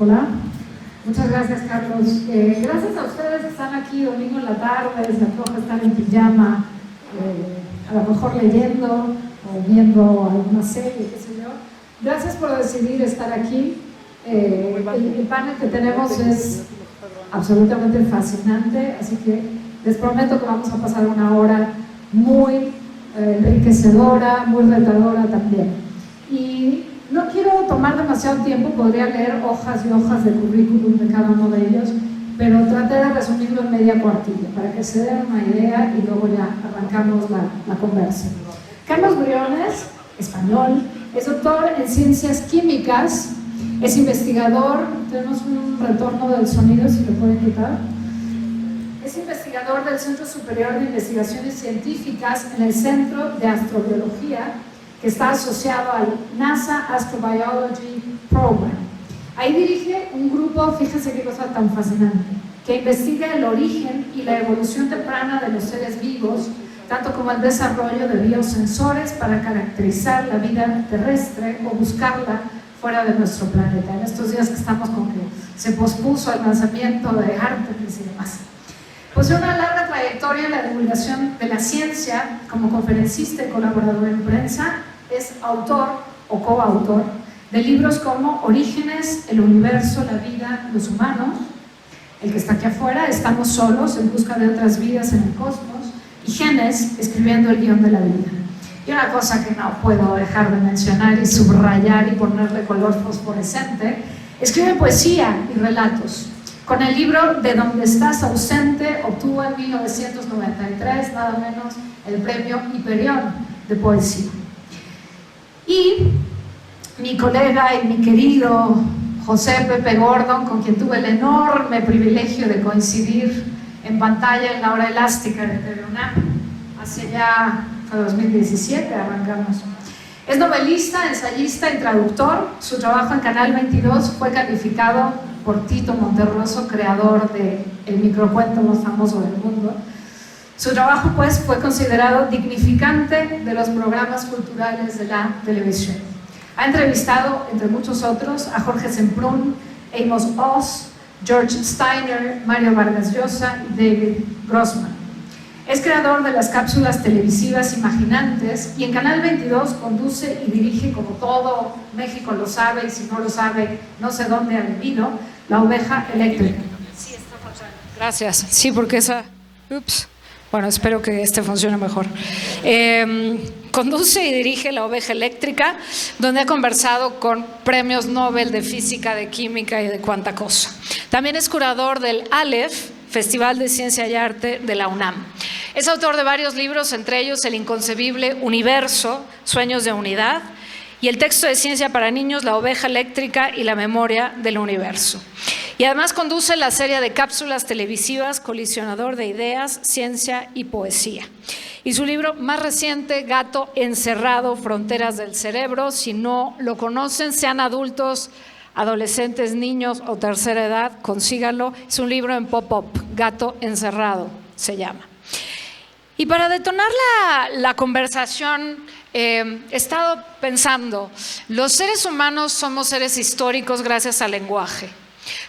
Hola. Muchas gracias, Carlos. Gracias a ustedes que están aquí domingo en la tarde, se antoja estar en pijama, a lo mejor leyendo o viendo alguna serie, qué sé yo. Gracias por decidir estar aquí. El panel que tenemos es absolutamente fascinante, así que les prometo que vamos a pasar una hora muy enriquecedora, muy retadora también. Y no quiero tomar demasiado tiempo, podría leer hojas y hojas de currículum de cada uno de ellos, pero traté de resumirlo en media cuartilla para que se den una idea y luego ya arrancamos la conversa. Carlos Briones, español, es doctor en ciencias químicas, es investigador, tenemos un retorno del sonido, si lo pueden quitar. Es investigador del Centro Superior de Investigaciones Científicas en el Centro de Astrobiología, que está asociado al NASA Astrobiology Program. Ahí dirige un grupo, fíjense qué cosa tan fascinante, que investiga el origen y la evolución temprana de los seres vivos, tanto como el desarrollo de biosensores para caracterizar la vida terrestre o buscarla fuera de nuestro planeta. En estos días que estamos con que se pospuso el lanzamiento de Artemis y demás. Posee una larga trayectoria en la divulgación de la ciencia como conferencista y colaborador en prensa. Es autor o coautor de libros como Orígenes, el universo, la vida, los humanos, el que está aquí afuera, Estamos solos, en busca de otras vidas en el cosmos, y Genes, escribiendo el guión de la vida. Y una cosa que no puedo dejar de mencionar y subrayar y ponerle color fosforescente, escribe poesía y relatos. Con el libro De donde estás ausente, obtuvo en 1993 nada menos el premio Hiperión de poesía. Y mi colega y mi querido José Pepe Gordon, con quien tuve el enorme privilegio de coincidir en pantalla en la hora elástica de TV UNAM, hace ya, fue 2017, arrancamos. Es novelista, ensayista y traductor. Su trabajo en Canal 22 fue calificado por Tito Monterroso, creador del microcuento más famoso del mundo. Su trabajo, pues, fue considerado dignificante de los programas culturales de la televisión. Ha entrevistado, entre muchos otros, a Jorge Semprún, Amos Oz, George Steiner, Mario Vargas Llosa y David Grossman. Es creador de las cápsulas televisivas Imaginantes y en Canal 22 conduce y dirige, como todo México lo sabe, y si no lo sabe, no sé dónde adivino, La Oveja Eléctrica. Sí, está funcionando. Gracias. Sí, porque esa... Ups. Bueno, espero que este funcione mejor. Conduce y dirige La Oveja Eléctrica, donde ha conversado con premios Nobel de Física, de Química y de cuánta cosa. También es curador del Aleph, Festival de Ciencia y Arte de la UNAM. Es autor de varios libros, entre ellos El inconcebible universo, Sueños de unidad, y el texto de ciencia para niños, La Oveja Eléctrica y la memoria del universo. Y además conduce la serie de cápsulas televisivas Colisionador de Ideas, Ciencia y Poesía. Y su libro más reciente, Gato Encerrado, Fronteras del Cerebro. Si no lo conocen, sean adultos, adolescentes, niños o tercera edad, consíganlo. Es un libro en pop-up, Gato Encerrado se llama. Y para detonar la conversación, he estado pensando, los seres humanos somos seres históricos gracias al lenguaje.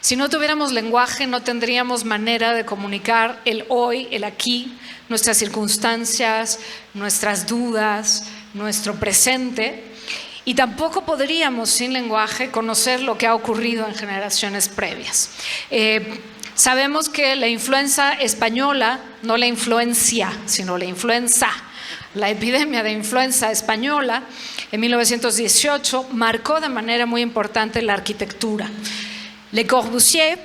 Si no tuviéramos lenguaje, no tendríamos manera de comunicar el hoy, el aquí, nuestras circunstancias, nuestras dudas, nuestro presente. Y tampoco podríamos, sin lenguaje, conocer lo que ha ocurrido en generaciones previas. Sabemos que la influenza española, no la influencia, sino la influenza, la epidemia de influenza española en 1918 marcó de manera muy importante la arquitectura. Le Corbusier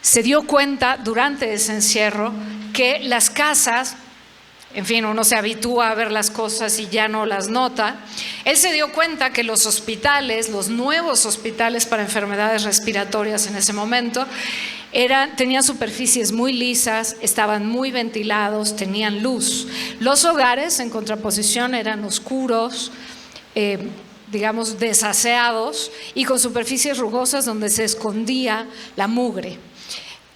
se dio cuenta durante ese encierro que las casas, en fin, uno se habitúa a ver las cosas y ya no las nota. Él se dio cuenta que los hospitales, los nuevos hospitales para enfermedades respiratorias en ese momento, tenían superficies muy lisas, estaban muy ventilados, tenían luz. Los hogares, en contraposición, eran oscuros, digamos, desaseados y con superficies rugosas donde se escondía la mugre.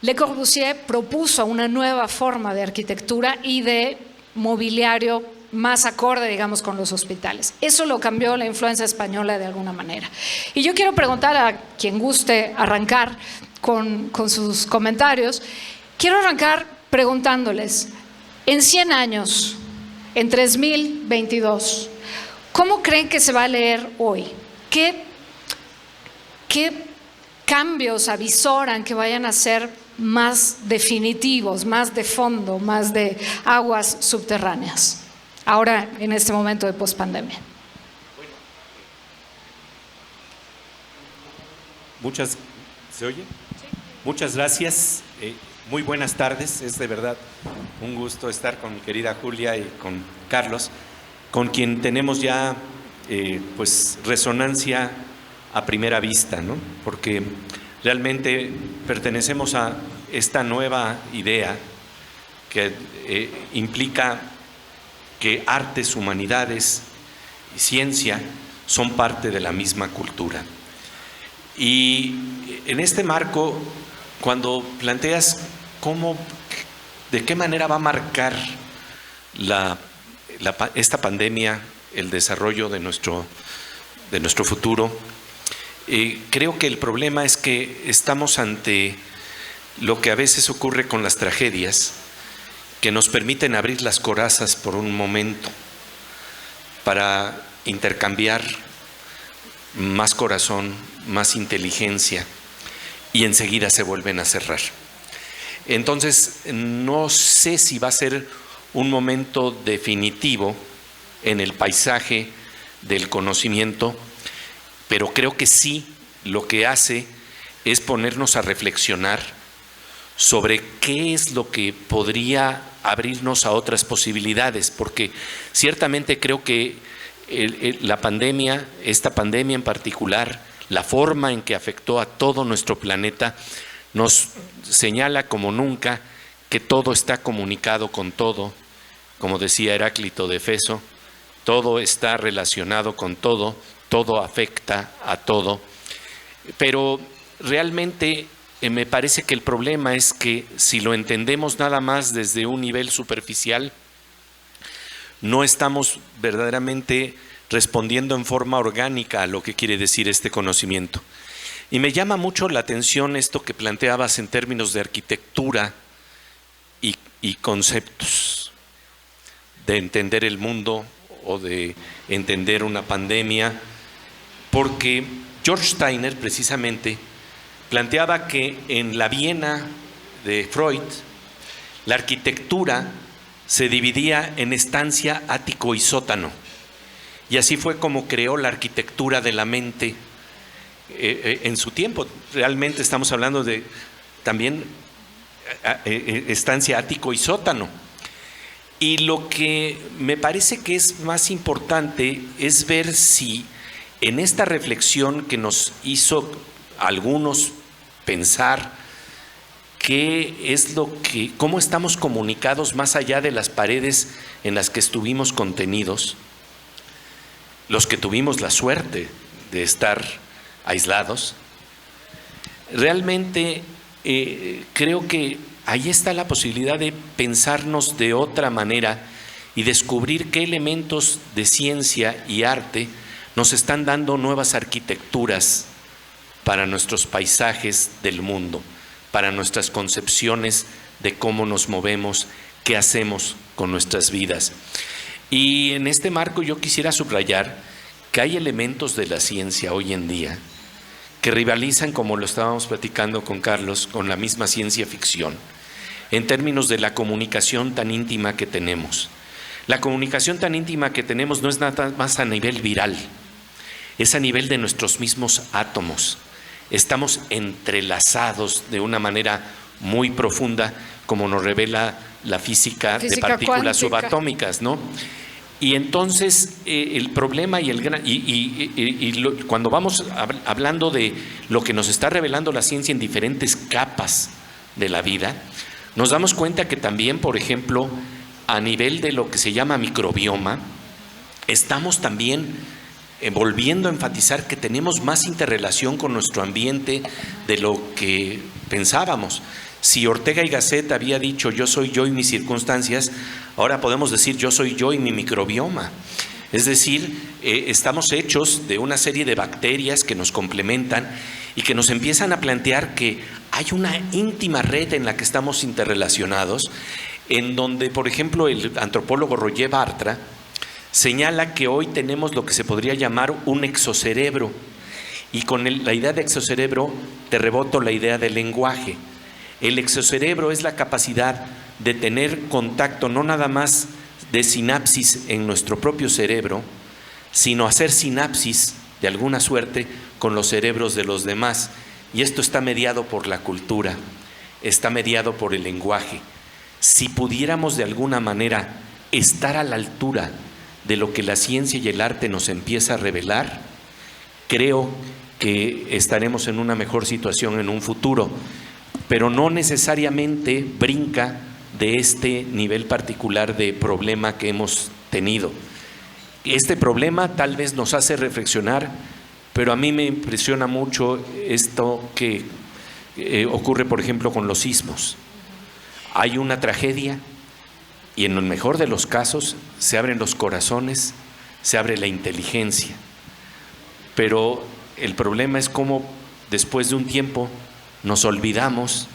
Le Corbusier propuso una nueva forma de arquitectura y de mobiliario más acorde, digamos, con los hospitales. Eso lo cambió la influenza española de alguna manera. Y yo quiero preguntar a quien guste arrancar con sus comentarios. Quiero arrancar preguntándoles, en 100 años, en 3022, ¿cómo creen que se va a leer hoy? ¿Qué cambios avisoran que vayan a ser más definitivos, más de fondo, más de aguas subterráneas, ahora en este momento de pospandemia? ¿Se oye? Sí. Muchas gracias. Muy buenas tardes. Es de verdad un gusto estar con mi querida Julia y con Carlos, con quien tenemos ya pues resonancia a primera vista, ¿no? Porque realmente pertenecemos a esta nueva idea que implica que artes, humanidades y ciencia son parte de la misma cultura. Y en este marco, cuando planteas de qué manera va a marcar esta pandemia el desarrollo de nuestro futuro, creo que el problema es que estamos ante lo que a veces ocurre con las tragedias, que nos permiten abrir las corazas por un momento para intercambiar más corazón, más inteligencia, y enseguida se vuelven a cerrar. Entonces, no sé si va a ser un momento definitivo en el paisaje del conocimiento, pero creo que sí lo que hace es ponernos a reflexionar sobre qué es lo que podría abrirnos a otras posibilidades, porque ciertamente creo que esta pandemia en particular, la forma en que afectó a todo nuestro planeta, nos señala como nunca que todo está comunicado con todo. Como decía Heráclito de Éfeso, todo está relacionado con todo, todo afecta a todo. Pero realmente me parece que el problema es que si lo entendemos nada más desde un nivel superficial, no estamos verdaderamente respondiendo en forma orgánica a lo que quiere decir este conocimiento. Y me llama mucho la atención esto que planteabas en términos de arquitectura y conceptos, de entender el mundo o de entender una pandemia, porque George Steiner precisamente planteaba que en la Viena de Freud la arquitectura se dividía en estancia, ático y sótano, y así fue como creó la arquitectura de la mente en su tiempo. Realmente estamos hablando de también estancia, ático y sótano. Y lo que me parece que es más importante es ver si en esta reflexión que nos hizo algunos pensar cómo estamos comunicados más allá de las paredes en las que estuvimos contenidos, los que tuvimos la suerte de estar aislados, realmente creo que ahí está la posibilidad de pensarnos de otra manera y descubrir qué elementos de ciencia y arte nos están dando nuevas arquitecturas para nuestros paisajes del mundo, para nuestras concepciones de cómo nos movemos, qué hacemos con nuestras vidas. Y en este marco yo quisiera subrayar que hay elementos de la ciencia hoy en día que rivalizan, como lo estábamos platicando con Carlos, con la misma ciencia ficción, en términos de la comunicación tan íntima que tenemos. La comunicación tan íntima que tenemos no es nada más a nivel viral, es a nivel de nuestros mismos átomos. Estamos entrelazados de una manera muy profunda, como nos revela la física de partículas subatómicas, ¿no? Y entonces el problema cuando vamos hablando de lo que nos está revelando la ciencia en diferentes capas de la vida, nos damos cuenta que también, por ejemplo, a nivel de lo que se llama microbioma, estamos también volviendo a enfatizar que tenemos más interrelación con nuestro ambiente de lo que pensábamos. Si Ortega y Gasset había dicho yo soy yo y mis circunstancias, Ahora podemos decir yo soy yo y mi microbioma. Es decir, estamos hechos de una serie de bacterias que nos complementan y que nos empiezan a plantear que hay una íntima red en la que estamos interrelacionados, en donde, por ejemplo, el antropólogo Roger Bartra señala que hoy tenemos lo que se podría llamar un exocerebro. Y con la idea de exocerebro te reboto la idea del lenguaje. El exocerebro es la capacidad de tener contacto no nada más de sinapsis en nuestro propio cerebro, sino hacer sinapsis de alguna suerte con los cerebros de los demás. Y esto está mediado por la cultura, está mediado por el lenguaje. Si pudiéramos de alguna manera estar a la altura de lo que la ciencia y el arte nos empieza a revelar, creo que estaremos en una mejor situación en un futuro, pero no necesariamente brinca de este nivel particular de problema que hemos tenido. Este problema tal vez nos hace reflexionar, pero a mí me impresiona mucho esto que ocurre, por ejemplo, con los sismos. Hay una tragedia y en el mejor de los casos se abren los corazones, se abre la inteligencia, pero el problema es cómo después de un tiempo nos olvidamos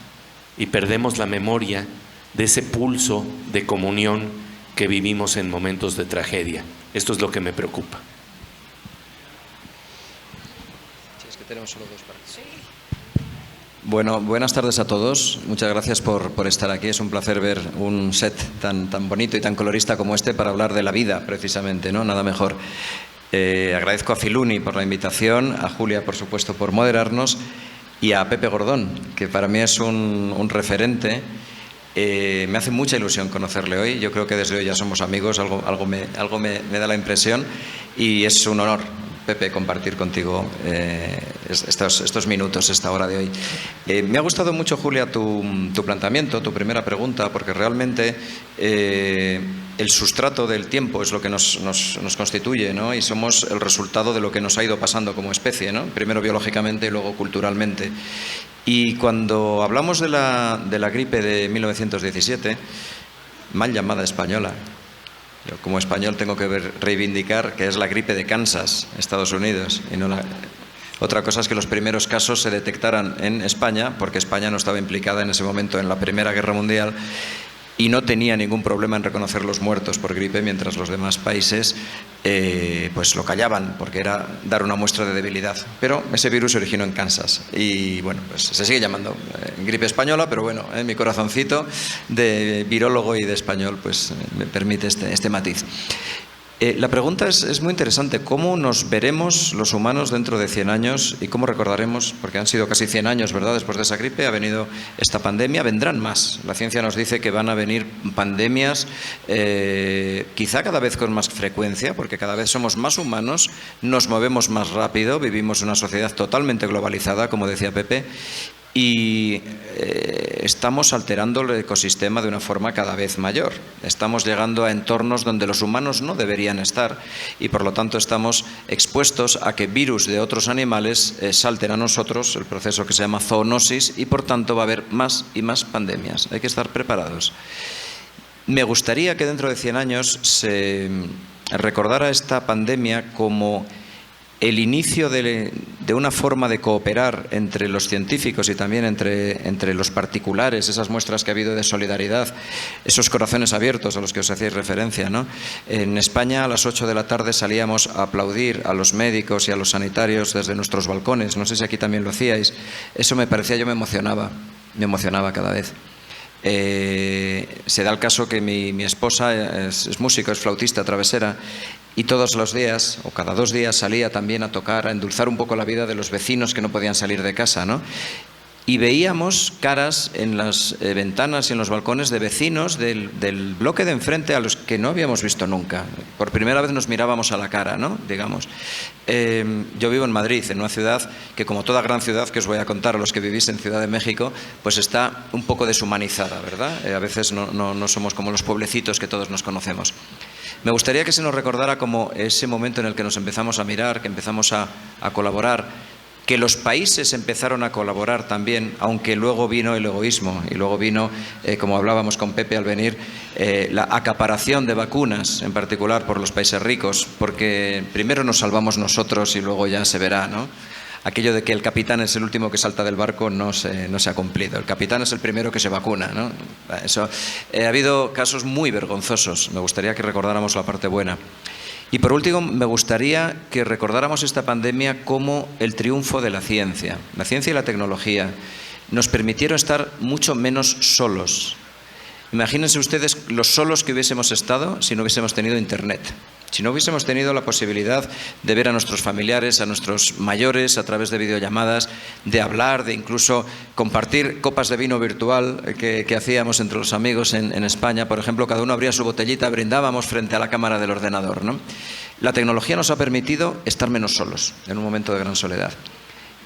y perdemos la memoria de ese pulso de comunión que vivimos en momentos de tragedia. Esto es lo que me preocupa. Sí, es que tenemos solo dos para... Bueno, buenas tardes a todos. Muchas gracias por estar aquí. Es un placer ver un set tan bonito y tan colorista como este para hablar de la vida, precisamente, ¿no? Nada mejor. Agradezco a Filuni por la invitación, a Julia, por supuesto, por moderarnos, y a Pepe Gordón, que para mí es un referente. Me hace mucha ilusión conocerle hoy. Yo creo que desde hoy ya somos amigos, algo me da la impresión, y es un honor, Pepe, compartir contigo estos minutos, esta hora de hoy. Me ha gustado mucho, Julia, tu planteamiento, tu primera pregunta, porque realmente el sustrato del tiempo es lo que nos constituye, ¿no? Y somos el resultado de lo que nos ha ido pasando como especie, ¿no? Primero biológicamente y luego culturalmente. Y cuando hablamos de la gripe de 1917, mal llamada española, yo como español tengo que reivindicar que es la gripe de Kansas, Estados Unidos, y no la... Otra cosa es que los primeros casos se detectaran en España, porque España no estaba implicada en ese momento en la Primera Guerra Mundial y no tenía ningún problema en reconocer los muertos por gripe, mientras los demás países pues lo callaban, porque era dar una muestra de debilidad. Pero ese virus se originó en Kansas y bueno, pues se sigue llamando gripe española, pero bueno, mi corazoncito de virólogo y de español pues me permite este matiz. La pregunta es muy interesante. ¿Cómo nos veremos los humanos dentro de 100 años y cómo recordaremos? Porque han sido casi 100 años, ¿verdad? Después de esa gripe ha venido esta pandemia. Vendrán más. La ciencia nos dice que van a venir pandemias, quizá cada vez con más frecuencia, porque cada vez somos más humanos, nos movemos más rápido, vivimos en una sociedad totalmente globalizada, como decía Pepe, y estamos alterando el ecosistema de una forma cada vez mayor. Estamos llegando a entornos donde los humanos no deberían estar y por lo tanto estamos expuestos a que virus de otros animales salten a nosotros, el proceso que se llama zoonosis, y por tanto va a haber más y más pandemias. Hay que estar preparados. Me gustaría que dentro de 100 años se recordara esta pandemia como el inicio de una forma de cooperar entre los científicos y también entre los particulares, esas muestras que ha habido de solidaridad, esos corazones abiertos a los que os hacéis referencia, ¿no? En España a las 8 de la tarde salíamos a aplaudir a los médicos y a los sanitarios desde nuestros balcones. No sé si aquí también lo hacíais. Eso me parecía, yo me emocionaba cada vez. Se da el caso que mi esposa es músico, es flautista, travesera, y todos los días o cada 2 días salía también a tocar, a endulzar un poco la vida de los vecinos que no podían salir de casa, ¿no? Y veíamos caras en las ventanas y en los balcones de vecinos del bloque de enfrente a los que no habíamos visto nunca. Por primera vez nos mirábamos a la cara, ¿no? Digamos. Yo vivo en Madrid, en una ciudad que, como toda gran ciudad que os voy a contar a los que vivís en Ciudad de México, pues está un poco deshumanizada, ¿verdad? A veces no somos como los pueblecitos que todos nos conocemos. Me gustaría que se nos recordara como ese momento en el que nos empezamos a mirar, que empezamos a colaborar, que los países empezaron a colaborar también, aunque luego vino el egoísmo y luego vino, como hablábamos con Pepe al venir, la acaparación de vacunas, en particular por los países ricos, porque primero nos salvamos nosotros y luego ya se verá, ¿no? Aquello de que el capitán es el último que salta del barco no se ha cumplido. El capitán es el primero que se vacuna, ¿no? Eso, ha habido casos muy vergonzosos. Me gustaría que recordáramos la parte buena. Y por último, me gustaría que recordáramos esta pandemia como el triunfo de la ciencia. La ciencia y la tecnología nos permitieron estar mucho menos solos. Imagínense ustedes los solos que hubiésemos estado si no hubiésemos tenido Internet. Si no hubiésemos tenido la posibilidad de ver a nuestros familiares, a nuestros mayores a través de videollamadas, de hablar, de incluso compartir copas de vino virtual que hacíamos entre los amigos en España, por ejemplo, cada uno abría su botellita, brindábamos frente a la cámara del ordenador, ¿no? La tecnología nos ha permitido estar menos solos en un momento de gran soledad.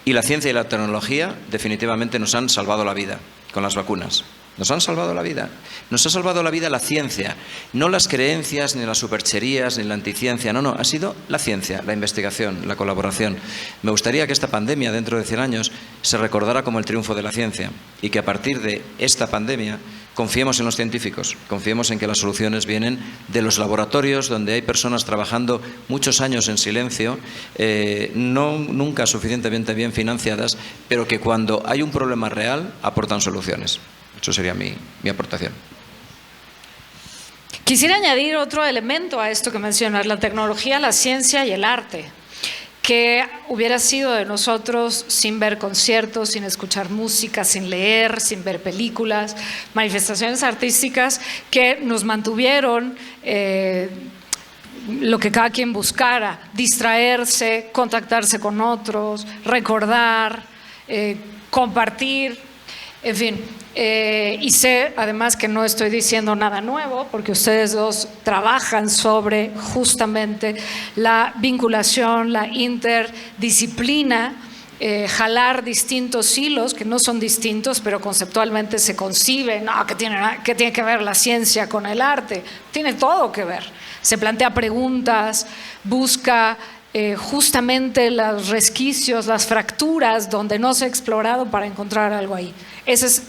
Y la ciencia y la tecnología definitivamente nos han salvado la vida con las vacunas. Nos han salvado la vida. Nos ha salvado la vida la ciencia, no las creencias, ni las supercherías, ni la anticiencia. No, ha sido la ciencia, la investigación, la colaboración. Me gustaría que esta pandemia, dentro de 100 años, se recordara como el triunfo de la ciencia y que a partir de esta pandemia confiemos en los científicos, confiemos en que las soluciones vienen de los laboratorios donde hay personas trabajando muchos años en silencio, nunca suficientemente bien financiadas, pero que cuando hay un problema real aportan soluciones. Eso sería mi aportación. Quisiera añadir otro elemento a esto que mencionas, la tecnología, la ciencia y el arte. ¿Qué hubiera sido de nosotros sin ver conciertos, sin escuchar música, sin leer, sin ver películas, manifestaciones artísticas que nos mantuvieron lo que cada quien buscara, distraerse, contactarse con otros, recordar, compartir, en fin. Y sé además que no estoy diciendo nada nuevo porque ustedes dos trabajan sobre justamente la vinculación, la interdisciplina, jalar distintos hilos que no son distintos pero conceptualmente se conciben. No, ¿qué tiene que ver la ciencia con el arte? Tiene todo que ver. Se plantea preguntas, busca justamente los resquicios, las fracturas donde no se ha explorado para encontrar algo ahí. Ese es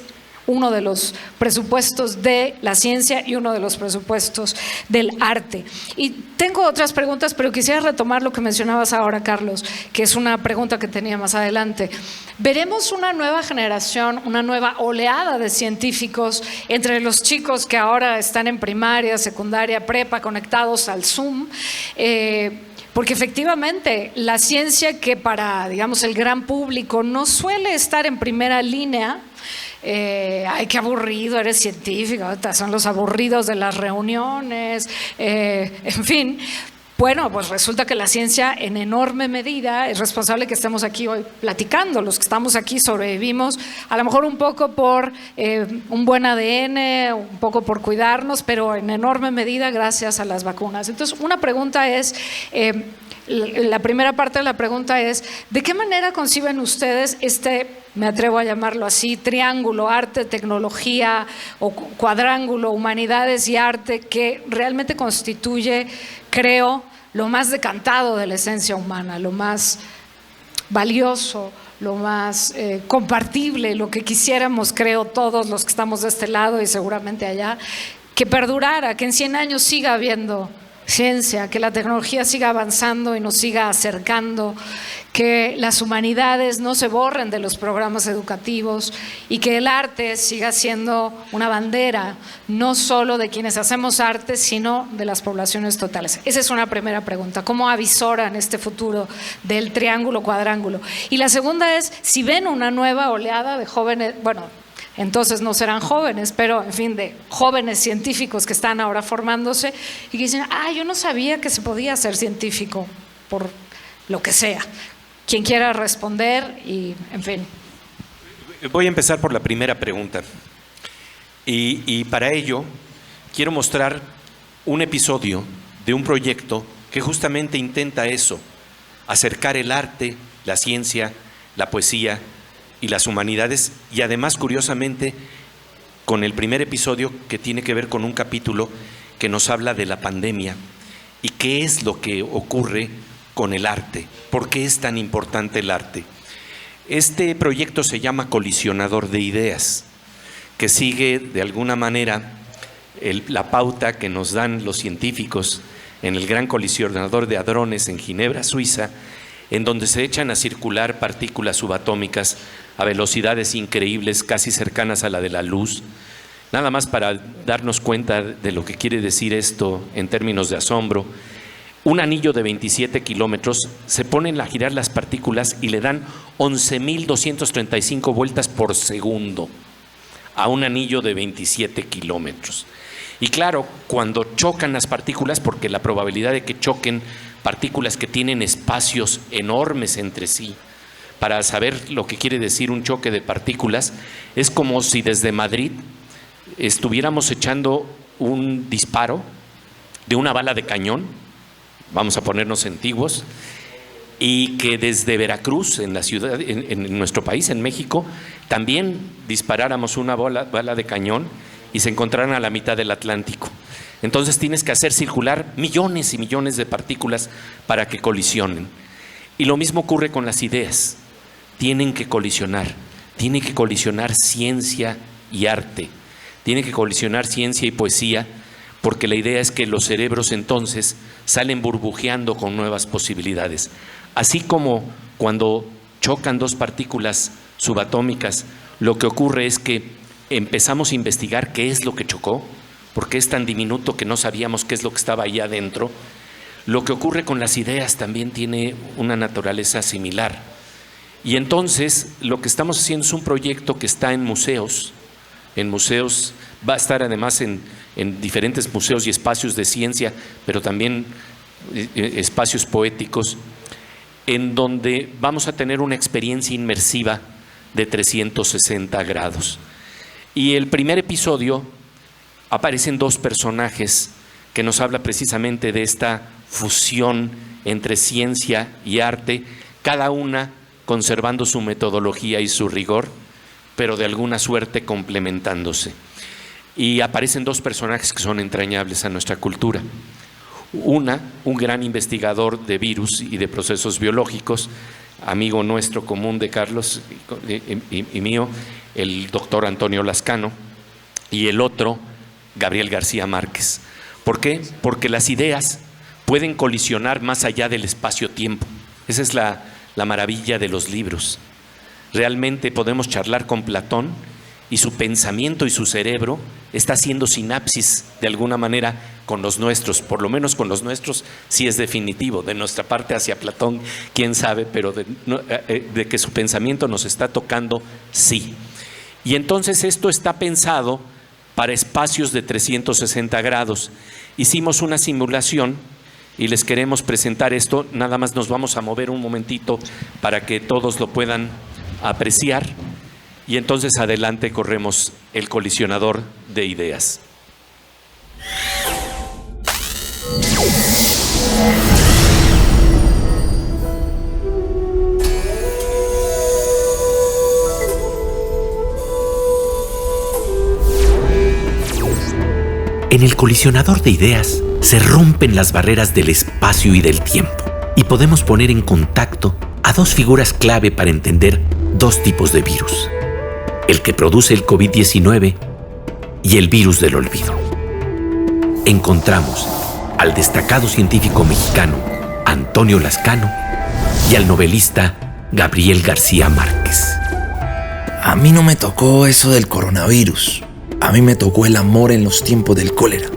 uno de los presupuestos de la ciencia y uno de los presupuestos del arte. Y tengo otras preguntas, pero quisiera retomar lo que mencionabas ahora, Carlos, que es una pregunta que tenía más adelante. ¿Veremos una nueva generación, una nueva oleada de científicos entre los chicos que ahora están en primaria, secundaria, prepa, conectados al Zoom? Porque efectivamente la ciencia, que para, digamos, el gran público no suele estar en primera línea, ay, qué aburrido, eres científico, son los aburridos de las reuniones, en fin. Bueno, pues resulta que la ciencia en enorme medida es responsable que estemos aquí hoy platicando. Los que estamos aquí sobrevivimos, a lo mejor un poco por un buen ADN, un poco por cuidarnos, pero en enorme medida gracias a las vacunas. Entonces, una pregunta es, la primera parte de la pregunta es, ¿de qué manera conciben ustedes me atrevo a llamarlo así, triángulo, arte, tecnología, o cuadrángulo, humanidades y arte, que realmente constituye, creo, lo más decantado de la esencia humana, lo más valioso, lo más compartible, lo que quisiéramos, creo, todos los que estamos de este lado y seguramente allá, que perdurara, que en 100 años siga habiendo ciencia, que la tecnología siga avanzando y nos siga acercando, que las humanidades no se borren de los programas educativos y que el arte siga siendo una bandera, no solo de quienes hacemos arte, sino de las poblaciones totales. Esa es una primera pregunta. ¿Cómo avisoran este futuro del triángulo cuadrángulo? Y la segunda es, si ven una nueva oleada de jóvenes, bueno, entonces no serán jóvenes, pero en fin, de jóvenes científicos que están ahora formándose y que dicen, yo no sabía que se podía ser científico por lo que sea. Quien quiera responder y en fin. Voy a empezar por la primera pregunta y para ello quiero mostrar un episodio de un proyecto que justamente intenta eso, acercar el arte, la ciencia, la poesía y las humanidades, y además, curiosamente, con el primer episodio que tiene que ver con un capítulo que nos habla de la pandemia y qué es lo que ocurre con el arte, por qué es tan importante el arte. Este proyecto se llama Colisionador de Ideas, que sigue de alguna manera la pauta que nos dan los científicos en el Gran Colisionador de Hadrones en Ginebra, Suiza, en donde se echan a circular partículas subatómicas a velocidades increíbles, casi cercanas a la de la luz. Nada más para darnos cuenta de lo que quiere decir esto en términos de asombro. Un anillo de 27 kilómetros, se ponen a girar las partículas y le dan 11.235 vueltas por segundo a un anillo de 27 kilómetros. Y claro, cuando chocan las partículas, porque la probabilidad de que choquen partículas que tienen espacios enormes entre sí, para saber lo que quiere decir un choque de partículas, es como si desde Madrid estuviéramos echando un disparo de una bala de cañón, vamos a ponernos antiguos, y que desde Veracruz, en la ciudad, en nuestro país, en México, también disparáramos una bala de cañón y se encontraran a la mitad del Atlántico. Entonces tienes que hacer circular millones y millones de partículas para que colisionen. Y lo mismo ocurre con las ideas. Tienen que colisionar ciencia y arte, tiene que colisionar ciencia y poesía, porque la idea es que los cerebros entonces salen burbujeando con nuevas posibilidades. Así como cuando chocan dos partículas subatómicas, lo que ocurre es que empezamos a investigar qué es lo que chocó, porque es tan diminuto que no sabíamos qué es lo que estaba ahí adentro. Lo que ocurre con las ideas también tiene una naturaleza similar. Y entonces lo que estamos haciendo es un proyecto que está en museos, va a estar además en diferentes museos y espacios de ciencia, pero también espacios poéticos, en donde vamos a tener una experiencia inmersiva de 360 grados. Y el primer episodio aparecen dos personajes que nos habla precisamente de esta fusión entre ciencia y arte, cada una conservando su metodología y su rigor, pero de alguna suerte complementándose. Y aparecen dos personajes que son entrañables a nuestra cultura. Un gran investigador de virus y de procesos biológicos, amigo nuestro común de Carlos y mío, el doctor Antonio Lascano, y el otro, Gabriel García Márquez. ¿Por qué? Porque las ideas pueden colisionar más allá del espacio-tiempo. Esa es la maravilla de los libros. Realmente podemos charlar con Platón y su pensamiento y su cerebro está haciendo sinapsis de alguna manera con los nuestros, por lo menos con los nuestros sí es definitivo, de nuestra parte hacia Platón, quién sabe, pero de que su pensamiento nos está tocando, sí. Y entonces esto está pensado para espacios de 360 grados. Hicimos una simulación y les queremos presentar esto, nada más nos vamos a mover un momentito para que todos lo puedan apreciar. Y entonces adelante corremos el colisionador de ideas. En el colisionador de ideas se rompen las barreras del espacio y del tiempo y podemos poner en contacto a dos figuras clave para entender dos tipos de virus: el que produce el COVID-19 y el virus del olvido. Encontramos al destacado científico mexicano Antonio Lascano y al novelista Gabriel García Márquez. A mí no me tocó eso del coronavirus. A mí me tocó el amor en los tiempos del cólera.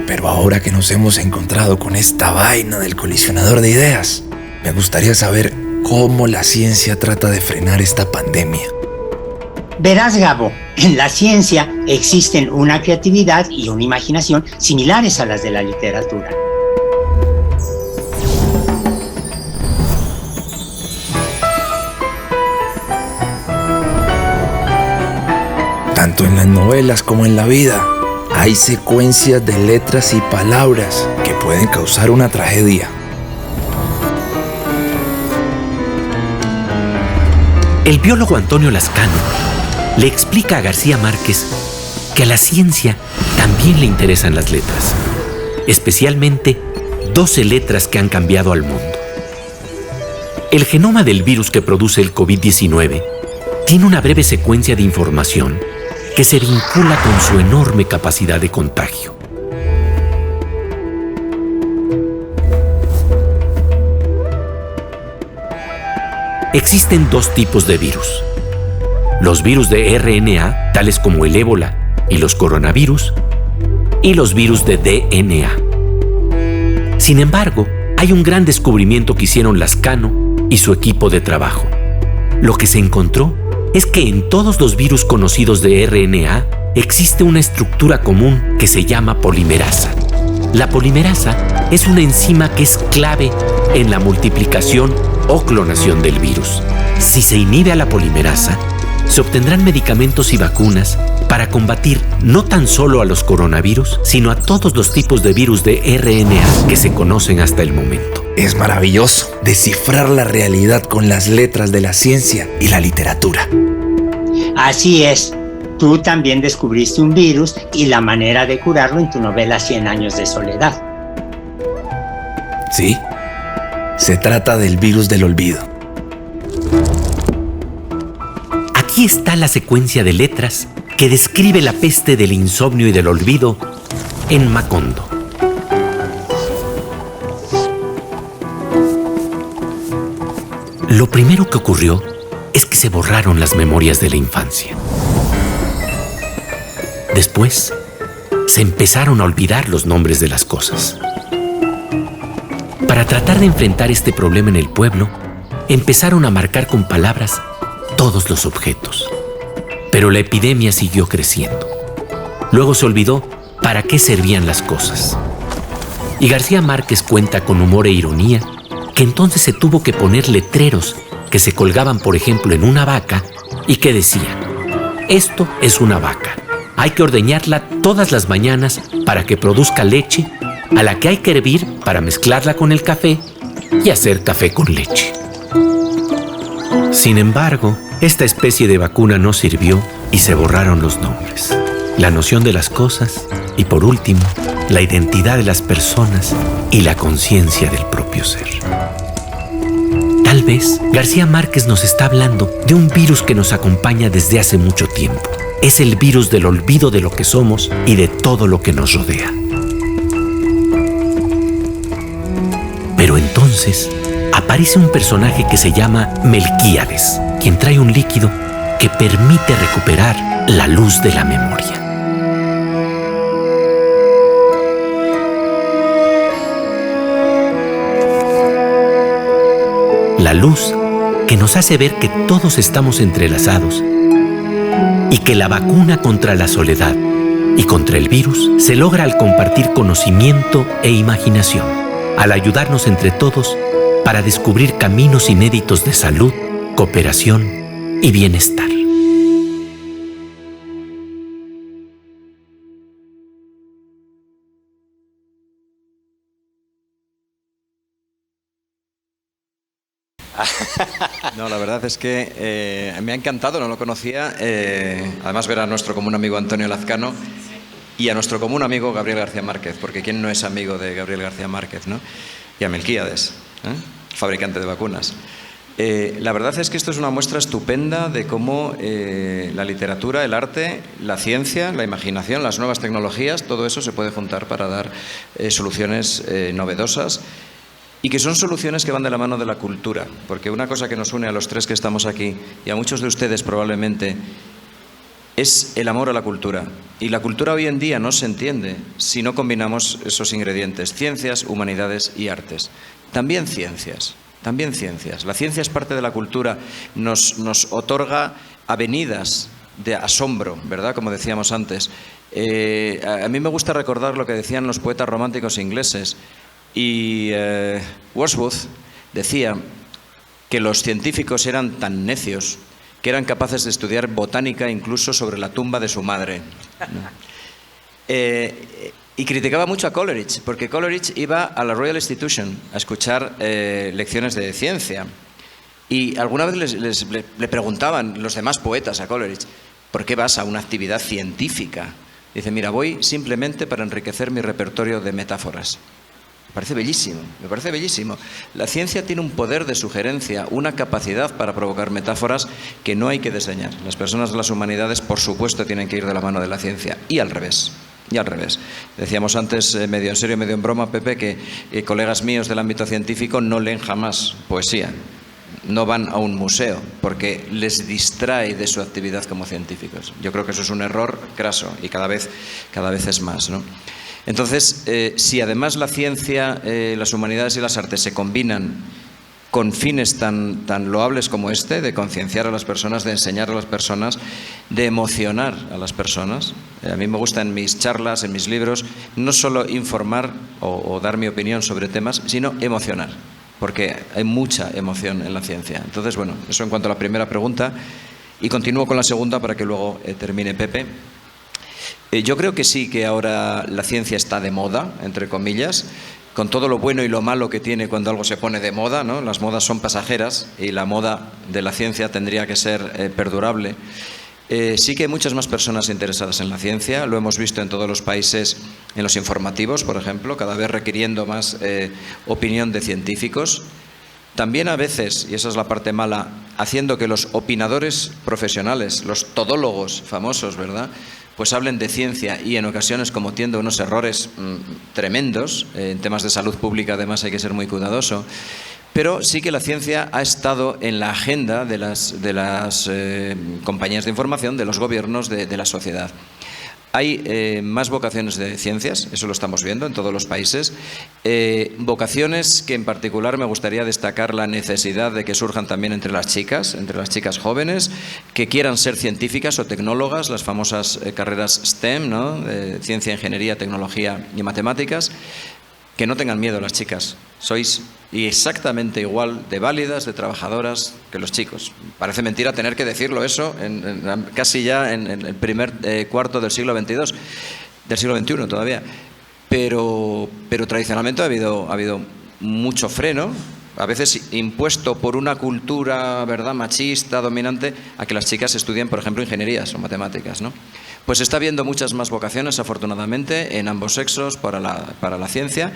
Pero ahora que nos hemos encontrado con esta vaina del colisionador de ideas, me gustaría saber cómo la ciencia trata de frenar esta pandemia. Verás, Gabo, en la ciencia existen una creatividad y una imaginación similares a las de la literatura. Tanto en las novelas como en la vida, hay secuencias de letras y palabras que pueden causar una tragedia. El biólogo Antonio Lascano le explica a García Márquez que a la ciencia también le interesan las letras, especialmente 12 letras que han cambiado al mundo. El genoma del virus que produce el COVID-19 tiene una breve secuencia de información que se vincula con su enorme capacidad de contagio. Existen dos tipos de virus: los virus de RNA, tales como el ébola y los coronavirus, y los virus de DNA. Sin embargo, hay un gran descubrimiento que hicieron Lazcano y su equipo de trabajo. Lo que se encontró es que en todos los virus conocidos de RNA existe una estructura común que se llama polimerasa. La polimerasa es una enzima que es clave en la multiplicación o clonación del virus. Si se inhibe a la polimerasa, se obtendrán medicamentos y vacunas para combatir no tan solo a los coronavirus, sino a todos los tipos de virus de RNA que se conocen hasta el momento. Es maravilloso descifrar la realidad con las letras de la ciencia y la literatura. Así es. Tú también descubriste un virus y la manera de curarlo en tu novela 100 años de soledad. Sí, se trata del virus del olvido. Aquí está la secuencia de letras que describe la peste del insomnio y del olvido en Macondo. Lo primero que ocurrió es que se borraron las memorias de la infancia. Después, se empezaron a olvidar los nombres de las cosas. Para tratar de enfrentar este problema en el pueblo, empezaron a marcar con palabras todos los objetos. Pero la epidemia siguió creciendo. Luego se olvidó para qué servían las cosas. Y García Márquez cuenta con humor e ironía que entonces se tuvo que poner letreros que se colgaban, por ejemplo, en una vaca y que decían: esto es una vaca. Hay que ordeñarla todas las mañanas para que produzca leche, a la que hay que hervir para mezclarla con el café y hacer café con leche. Sin embargo, esta especie de vacuna no sirvió y se borraron los nombres, la noción de las cosas y, por último, la identidad de las personas y la conciencia del propio ser. Tal vez García Márquez nos está hablando de un virus que nos acompaña desde hace mucho tiempo. Es el virus del olvido de lo que somos y de todo lo que nos rodea. Pero entonces aparece un personaje que se llama Melquíades, quien trae un líquido que permite recuperar la luz de la memoria. La luz que nos hace ver que todos estamos entrelazados y que la vacuna contra la soledad y contra el virus se logra al compartir conocimiento e imaginación, al ayudarnos entre todos para descubrir caminos inéditos de salud, cooperación y bienestar. No, la verdad es que me ha encantado, no lo conocía. Además, ver a nuestro común amigo Antonio Lazcano y a nuestro común amigo Gabriel García Márquez, porque ¿quién no es amigo de Gabriel García Márquez, no? Y a Melquíades, fabricante de vacunas. La verdad es que esto es una muestra estupenda de cómo la literatura, el arte, la ciencia, la imaginación, las nuevas tecnologías, todo eso se puede juntar para dar soluciones novedosas. Y que son soluciones que van de la mano de la cultura, porque una cosa que nos une a los tres que estamos aquí, y a muchos de ustedes probablemente, es el amor a la cultura. Y la cultura hoy en día no se entiende si no combinamos esos ingredientes: ciencias, humanidades y artes. También ciencias, también ciencias. La ciencia es parte de la cultura, nos otorga avenidas de asombro, ¿verdad? Como decíamos antes. A mí me gusta recordar lo que decían los poetas románticos ingleses. Y Wordsworth decía que los científicos eran tan necios que eran capaces de estudiar botánica incluso sobre la tumba de su madre. Y criticaba mucho a Coleridge, porque Coleridge iba a la Royal Institution a escuchar lecciones de ciencia. Y alguna vez le preguntaban los demás poetas a Coleridge: ¿por qué vas a una actividad científica? Dice: mira, voy simplemente para enriquecer mi repertorio de metáforas. Parece bellísimo, me parece bellísimo. La ciencia tiene un poder de sugerencia, una capacidad para provocar metáforas que no hay que desdeñar. Las personas de las humanidades, por supuesto, tienen que ir de la mano de la ciencia, y al revés. Y al revés. Decíamos antes, medio en serio, medio en broma, Pepe, que colegas míos del ámbito científico no leen jamás poesía. No van a un museo porque les distrae de su actividad como científicos. Yo creo que eso es un error craso y cada vez es más, ¿no? Entonces, si además la ciencia, las humanidades y las artes se combinan con fines tan loables como este, de concienciar a las personas, de enseñar a las personas, de emocionar a las personas. A mí me gusta en mis charlas, en mis libros, no solo informar o dar mi opinión sobre temas, sino emocionar, porque hay mucha emoción en la ciencia. Entonces, bueno, eso en cuanto a la primera pregunta. Y continúo con la segunda para que luego termine Pepe. Yo creo que sí, que ahora la ciencia está de moda, entre comillas, con todo lo bueno y lo malo que tiene cuando algo se pone de moda, ¿no? Las modas son pasajeras y la moda de la ciencia tendría que ser perdurable. Sí que hay muchas más personas interesadas en la ciencia, lo hemos visto en todos los países, en los informativos, por ejemplo, cada vez requiriendo más opinión de científicos. También a veces, y esa es la parte mala, haciendo que los opinadores profesionales, los todólogos famosos, ¿verdad?, pues hablen de ciencia y en ocasiones cometiendo unos errores tremendos. En temas de salud pública además hay que ser muy cuidadoso. Pero sí que la ciencia ha estado en la agenda de las compañías de información, de los gobiernos, de la sociedad. Hay más vocaciones de ciencias, eso lo estamos viendo en todos los países. Vocaciones que en particular me gustaría destacar la necesidad de que surjan también entre las chicas jóvenes, que quieran ser científicas o tecnólogas, las famosas carreras STEM, ¿no? Ciencia, ingeniería, tecnología y matemáticas. Que no tengan miedo las chicas, sois exactamente igual de válidas, de trabajadoras que los chicos. Parece mentira tener que decirlo eso casi ya en el primer cuarto del siglo XXII, del siglo XXI todavía. Pero tradicionalmente ha habido mucho freno, a veces impuesto por una cultura, ¿verdad?, machista, dominante, a que las chicas estudien, por ejemplo, ingenierías o matemáticas, ¿no? Pues está habiendo muchas más vocaciones, afortunadamente, en ambos sexos para la ciencia,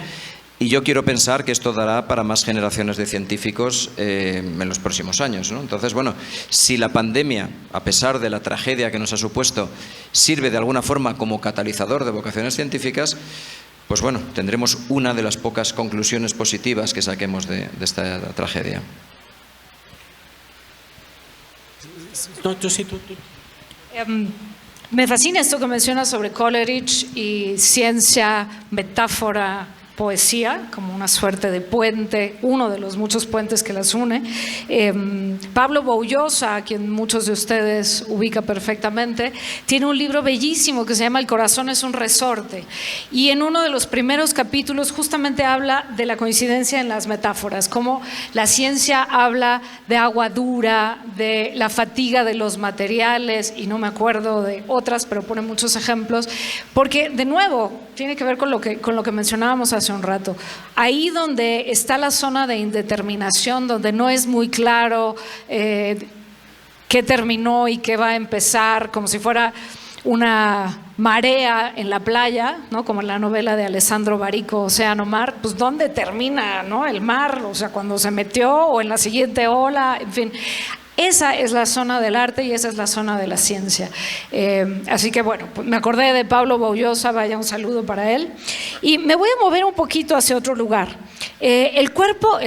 y yo quiero pensar que esto dará para más generaciones de científicos en los próximos años, ¿no? Entonces, bueno, si la pandemia, a pesar de la tragedia que nos ha supuesto, sirve de alguna forma como catalizador de vocaciones científicas, pues bueno, tendremos una de las pocas conclusiones positivas que saquemos de esta tragedia. No, yo sí, tú. Me fascina esto que mencionas sobre Coleridge y ciencia, metáfora, poesía, como una suerte de puente, uno de los muchos puentes que las une. Pablo Boullosa, a quien muchos de ustedes ubica perfectamente, tiene un libro bellísimo que se llama El corazón es un resorte, y en uno de los primeros capítulos justamente habla de la coincidencia en las metáforas, cómo la ciencia habla de agua dura, de la fatiga de los materiales, y no me acuerdo de otras, pero pone muchos ejemplos, porque de nuevo tiene que ver con lo que mencionábamos hace un rato. Ahí donde está la zona de indeterminación, donde no es muy claro qué terminó y qué va a empezar, como si fuera una marea en la playa, ¿no?, como en la novela de Alessandro Barico, Océano Mar, pues ¿dónde termina, ¿no?, el mar? O sea, cuando se metió o en la siguiente ola, en fin. Esa es la zona del arte y esa es la zona de la ciencia. Así que bueno, pues me acordé de Pablo Boullosa, vaya un saludo para él. Y me voy a mover un poquito hacia otro lugar. El cuerpo,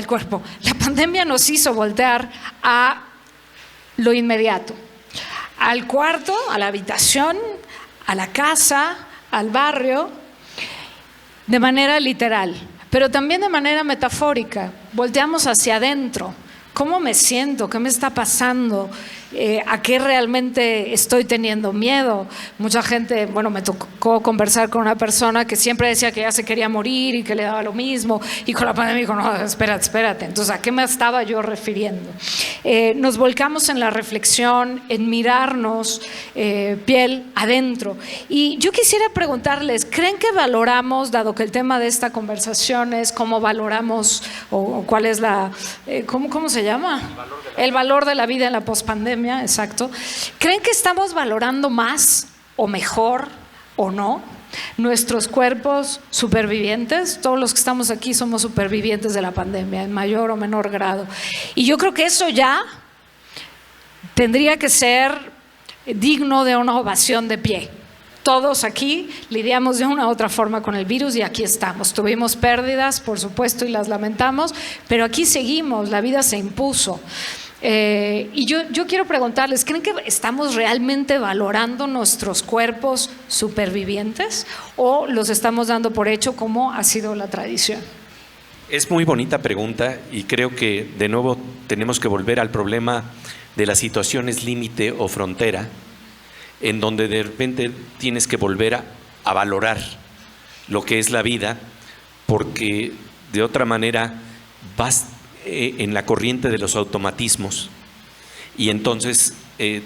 la pandemia nos hizo voltear a lo inmediato, al cuarto, a la habitación, a la casa, al barrio, de manera literal, pero también de manera metafórica. Volteamos hacia adentro. ¿Cómo me siento? ¿Qué me está pasando? ¿A qué realmente estoy teniendo miedo? Mucha gente, bueno, me tocó conversar con una persona que siempre decía que ya se quería morir y que le daba lo mismo, y con la pandemia dijo, no, espérate. Entonces, ¿a qué me estaba yo refiriendo? Nos volcamos en la reflexión, en mirarnos piel adentro. Y yo quisiera preguntarles, ¿creen que valoramos, dado que el tema de esta conversación es cómo valoramos o cuál es ¿cómo se llama? El valor de la vida en la pospandemia, exacto. ¿Creen que estamos valorando más o mejor o no? nuestros cuerpos supervivientes. Todos los que estamos aquí somos supervivientes de la pandemia, en mayor o menor grado. Y yo creo que eso ya tendría que ser digno de una ovación de pie. Todos aquí lidiamos de una u otra forma con el virus y aquí estamos. Tuvimos pérdidas, por supuesto, y las lamentamos, pero aquí seguimos, la vida se impuso. Y yo quiero preguntarles, ¿creen que estamos realmente valorando nuestros cuerpos supervivientes o los estamos dando por hecho como ha sido la tradición? Es muy bonita pregunta y creo que de nuevo tenemos que volver al problema de las situaciones límite o frontera, en donde de repente tienes que volver a valorar lo que es la vida, porque de otra manera vas en la corriente de los automatismos y entonces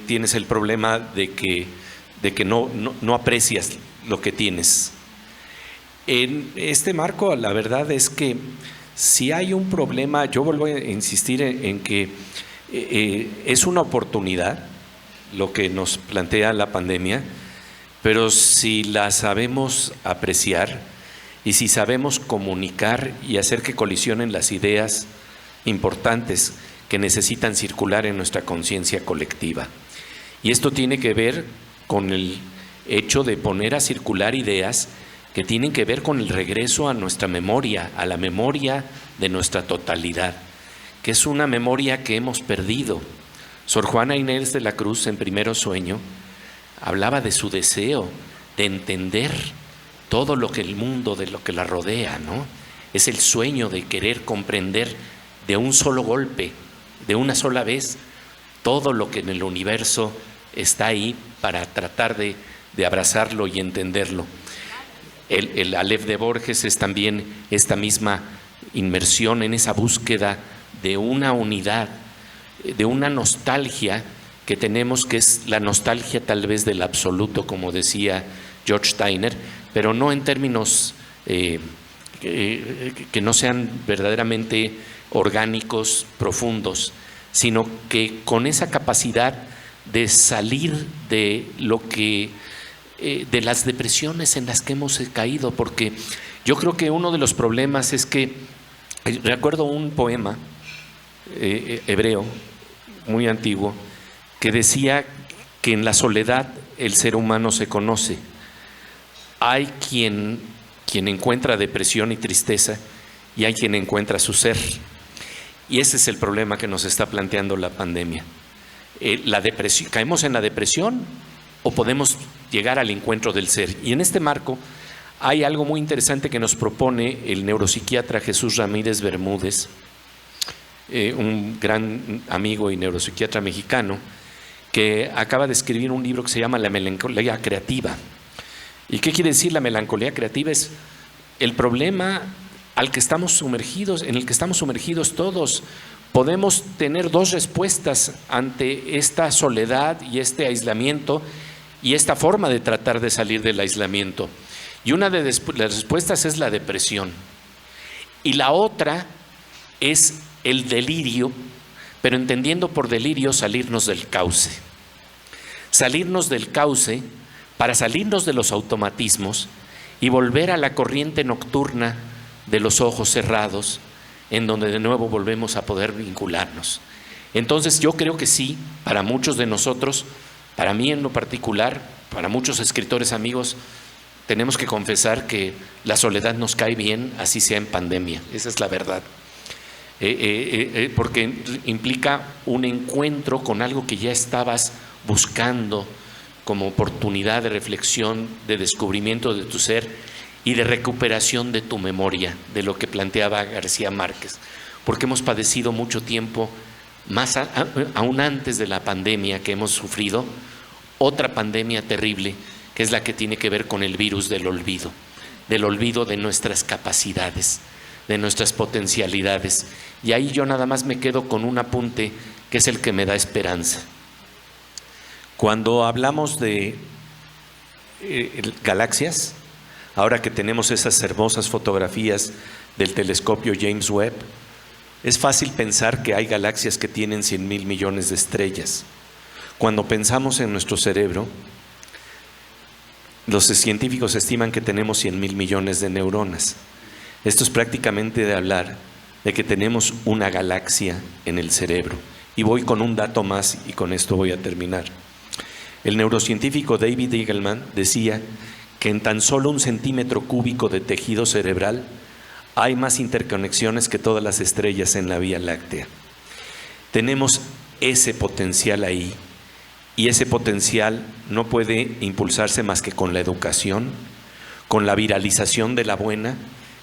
tienes el problema de que no aprecias lo que tienes. En este marco, la verdad es que si hay un problema, yo vuelvo a insistir en que es una oportunidad lo que nos plantea la pandemia, pero si la sabemos apreciar y si sabemos comunicar y hacer que colisionen las ideas importantes que necesitan circular en nuestra conciencia colectiva. Y esto tiene que ver con el hecho de poner a circular ideas que tienen que ver con el regreso a nuestra memoria, a la memoria de nuestra totalidad, que es una memoria que hemos perdido. Sor Juana Inés de la Cruz, en Primero Sueño, hablaba de su deseo de entender todo lo que el mundo, de lo que la rodea, ¿no? Es el sueño de querer comprender de un solo golpe, de una sola vez, todo lo que en el universo está ahí para tratar de abrazarlo y entenderlo. El Aleph de Borges es también esta misma inmersión en esa búsqueda de una unidad, de una nostalgia que tenemos, que es la nostalgia tal vez del absoluto, como decía George Steiner, pero no en términos que no sean verdaderamente orgánicos, profundos, sino que con esa capacidad de salir de lo que de las depresiones en las que hemos caído, porque yo creo que uno de los problemas es que recuerdo un poema hebreo muy antiguo que decía que en la soledad el ser humano se conoce. Hay quien encuentra depresión y tristeza y hay quien encuentra su ser. Y ese es el problema que nos está planteando la pandemia. La depresión, ¿caemos en la depresión o podemos llegar al encuentro del ser? Y en este marco hay algo muy interesante que nos propone el neuropsiquiatra Jesús Ramírez Bermúdez, un gran amigo y neuropsiquiatra mexicano, que acaba de escribir un libro que se llama La melancolía creativa. ¿Y qué quiere decir la melancolía creativa? Es el problema al que estamos sumergidos, en el que estamos sumergidos todos. Podemos tener dos respuestas ante esta soledad y este aislamiento y esta forma de tratar de salir del aislamiento. Y una de las respuestas es la depresión. Y la otra es el delirio, pero entendiendo por delirio salirnos del cauce. Salirnos del cauce para salirnos de los automatismos y volver a la corriente nocturna de los ojos cerrados, en donde de nuevo volvemos a poder vincularnos. Entonces yo creo que sí, para muchos de nosotros, para mí en lo particular, para muchos escritores amigos, tenemos que confesar que la soledad nos cae bien, así sea en pandemia. Esa es la verdad. Porque implica un encuentro con algo que ya estabas buscando como oportunidad de reflexión, de descubrimiento de tu ser y de recuperación de tu memoria, de lo que planteaba García Márquez. Porque hemos padecido mucho tiempo, más aún antes de la pandemia que hemos sufrido, otra pandemia terrible, que es la que tiene que ver con el virus del olvido de nuestras capacidades, de nuestras potencialidades. Y ahí yo nada más me quedo con un apunte que es el que me da esperanza. Cuando hablamos de galaxias, ahora que tenemos esas hermosas fotografías del telescopio James Webb, es fácil pensar que hay galaxias que tienen 100,000 millones de estrellas. Cuando pensamos en nuestro cerebro, Los científicos estiman que tenemos 100.000 millones de neuronas. Esto es prácticamente de hablar de que tenemos una galaxia en el cerebro. Y voy con un dato más y con esto voy a terminar. El neurocientífico David Eagleman decía que en tan solo 1 centímetro cúbico de tejido cerebral hay más interconexiones que todas las estrellas en la Vía Láctea. Tenemos ese potencial ahí, y ese potencial no puede impulsarse más que con la educación, con la viralización de la buena,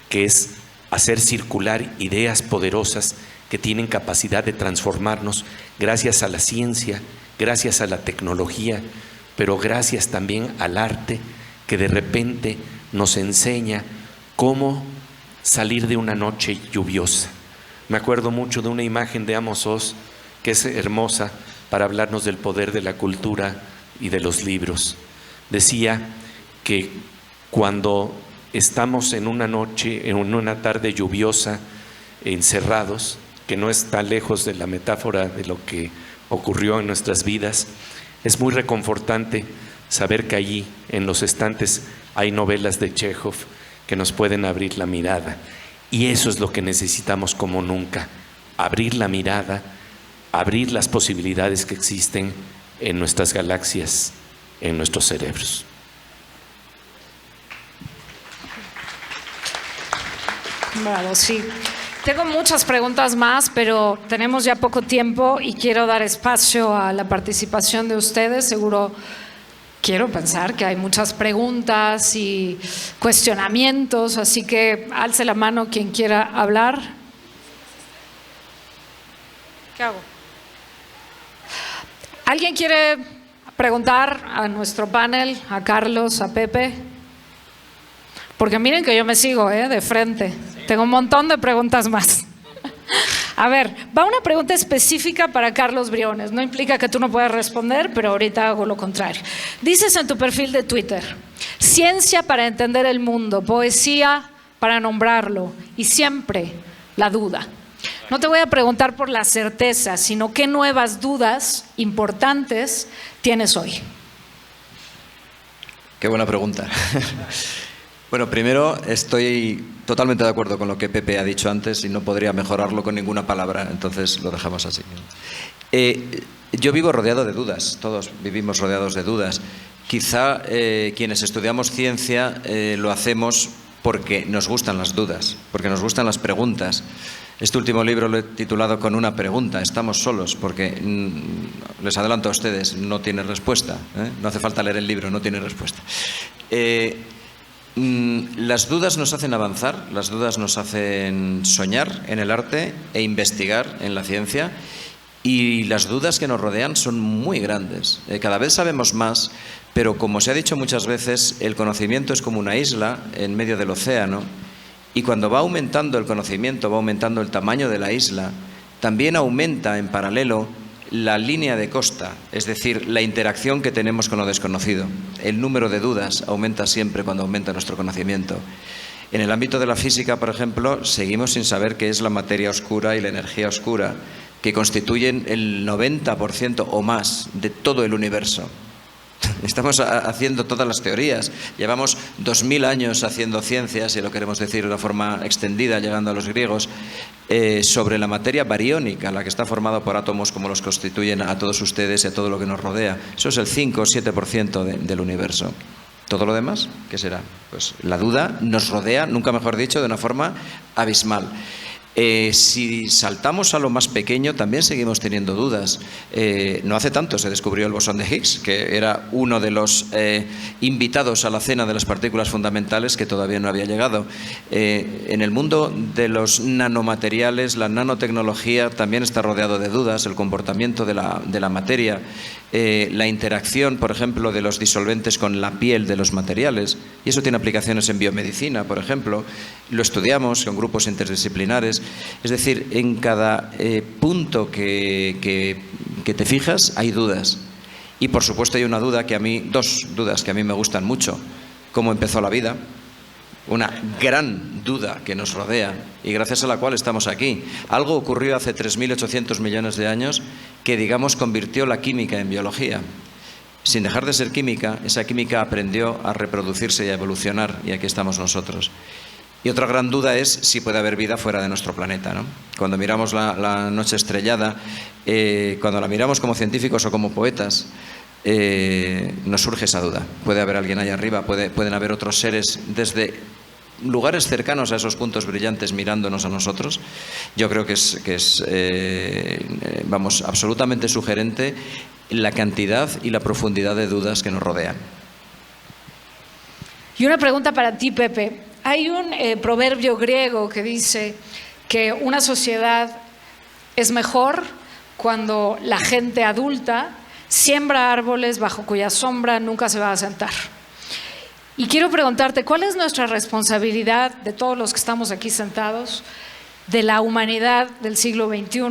que es hacer circular ideas poderosas que tienen capacidad de transformarnos gracias a la ciencia, gracias a la tecnología, pero gracias también al arte que de repente nos enseña cómo salir de una noche lluviosa. Me acuerdo mucho de una imagen de Amos Oz que es hermosa para hablarnos del poder de la cultura y de los libros. Decía que cuando estamos en una noche, en una tarde lluviosa, encerrados, que no está lejos de la metáfora de lo que ocurrió en nuestras vidas, es muy reconfortante saber que allí en los estantes hay novelas de Chekhov que nos pueden abrir la mirada. Y eso es lo que necesitamos como nunca, abrir la mirada, abrir las posibilidades que existen en nuestras galaxias, en nuestros cerebros. Bravo, sí. Tengo muchas preguntas más, pero tenemos ya poco tiempo y quiero dar espacio a la participación de ustedes. Seguro quiero pensar que hay muchas preguntas y cuestionamientos, así que alce la mano quien quiera hablar. ¿Qué hago? ¿Alguien quiere preguntar a nuestro panel, a Carlos, a Pepe? Porque miren que yo me sigo, de frente. Tengo un montón de preguntas más. A ver, va una pregunta específica para Carlos Briones. No implica que tú no puedas responder, pero ahorita hago lo contrario. Dices en tu perfil de Twitter: ciencia para entender el mundo, poesía para nombrarlo y siempre la duda. No te voy a preguntar por la certeza, sino qué nuevas dudas importantes tienes hoy. Qué buena pregunta. Bueno, primero estoy totalmente de acuerdo con lo que Pepe ha dicho antes y no podría mejorarlo con ninguna palabra, entonces lo dejamos así. Yo vivo rodeado de dudas, todos vivimos rodeados de dudas. Quizá quienes estudiamos ciencia lo hacemos porque nos gustan las dudas, porque nos gustan las preguntas. Este último libro lo he titulado con una pregunta: ¿estamos solos? Porque les adelanto a ustedes, no tiene respuesta, no hace falta leer el libro, no tiene respuesta. Las dudas nos hacen avanzar, las dudas nos hacen soñar en el arte e investigar en la ciencia, y las dudas que nos rodean son muy grandes. Cada vez sabemos más, pero como se ha dicho muchas veces, el conocimiento es como una isla en medio del océano, y cuando va aumentando el conocimiento, va aumentando el tamaño de la isla, también aumenta en paralelo la línea de costa, es decir, la interacción que tenemos con lo desconocido. El número de dudas aumenta siempre cuando aumenta nuestro conocimiento. En el ámbito de la física, por ejemplo, seguimos sin saber qué es la materia oscura y la energía oscura, que constituyen el 90% o más de todo el universo. Estamos haciendo todas las teorías. Llevamos 2000 años haciendo ciencia, si lo queremos decir de una forma extendida, llegando a los griegos, sobre la materia bariónica, la que está formada por átomos como los constituyen a todos ustedes y a todo lo que nos rodea. Eso es el 5 o 7% del universo. ¿Todo lo demás? ¿Qué será? Pues la duda nos rodea, nunca mejor dicho, de una forma abismal. Si saltamos a lo más pequeño, también seguimos teniendo dudas. No hace tanto se descubrió el bosón de Higgs, que era uno de los invitados a la cena de las partículas fundamentales, que todavía no había llegado. En el mundo de los nanomateriales, la nanotecnología también está rodeado de dudas. El comportamiento de la materia, la interacción, por ejemplo, de los disolventes con la piel de los materiales, y eso tiene aplicaciones en biomedicina, por ejemplo. Lo estudiamos con grupos interdisciplinares. Es decir, en cada punto que te fijas hay dudas. Y por supuesto hay dos dudas que a mí me gustan mucho. ¿Cómo empezó la vida? Una gran duda que nos rodea y gracias a la cual estamos aquí. Algo ocurrió hace 3.800 millones de años que, digamos, convirtió la química en biología. sin dejar de ser química, esa química aprendió a reproducirse y a evolucionar, y aquí estamos nosotros. Y otra gran duda es si puede haber vida fuera de nuestro planeta, ¿no? Cuando miramos la noche estrellada, cuando la miramos como científicos o como poetas, nos surge esa duda. ¿Puede haber alguien allá arriba? ¿Pueden haber otros seres desde lugares cercanos a esos puntos brillantes mirándonos a nosotros? Yo creo que es absolutamente sugerente la cantidad y la profundidad de dudas que nos rodean. Y una pregunta para ti, Pepe. Hay un proverbio griego que dice que una sociedad es mejor cuando la gente adulta siembra árboles bajo cuya sombra nunca se va a sentar. Y quiero preguntarte, ¿cuál es nuestra responsabilidad de todos los que estamos aquí sentados, de la humanidad del siglo XXI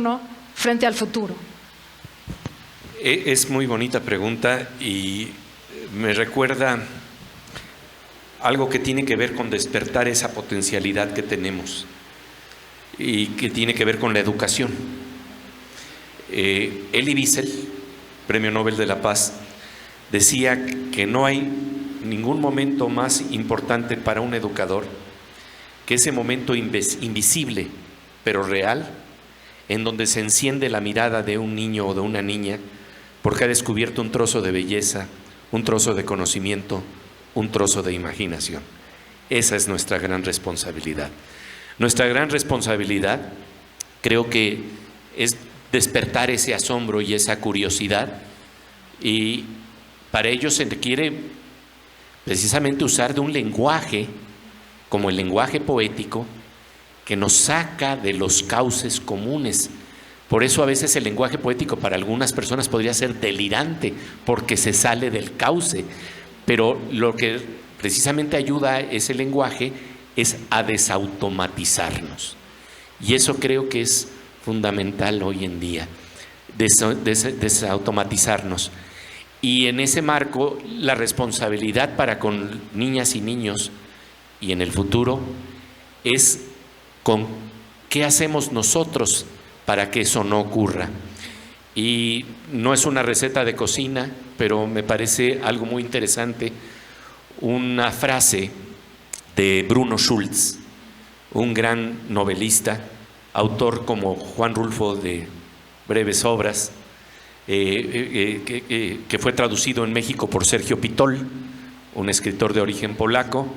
frente al futuro? Es muy bonita pregunta y me recuerda algo que tiene que ver con despertar esa potencialidad que tenemos y que tiene que ver con la educación. Elie Wiesel, Premio Nobel de la Paz, decía que no hay ningún momento más importante para un educador que ese momento invisible pero real, en donde se enciende la mirada de un niño o de una niña porque ha descubierto un trozo de belleza, un trozo de conocimiento, un trozo de imaginación. Esa es nuestra gran responsabilidad. Nuestra gran responsabilidad creo que es despertar ese asombro y esa curiosidad, y para ello se requiere precisamente usar de un lenguaje como el lenguaje poético que nos saca de los cauces comunes. Por eso a veces el lenguaje poético para algunas personas podría ser delirante porque se sale del cauce, pero lo que precisamente ayuda a ese lenguaje es a desautomatizarnos, y eso creo que es fundamental hoy en día, desautomatizarnos. Y en ese marco la responsabilidad para con niñas y niños y en el futuro es con qué hacemos nosotros para que eso no ocurra. Y no es una receta de cocina, pero me parece algo muy interesante una frase de Bruno Schulz, un gran novelista, autor como Juan Rulfo de breves obras, que fue traducido en México por Sergio Pitol, un escritor de origen polaco.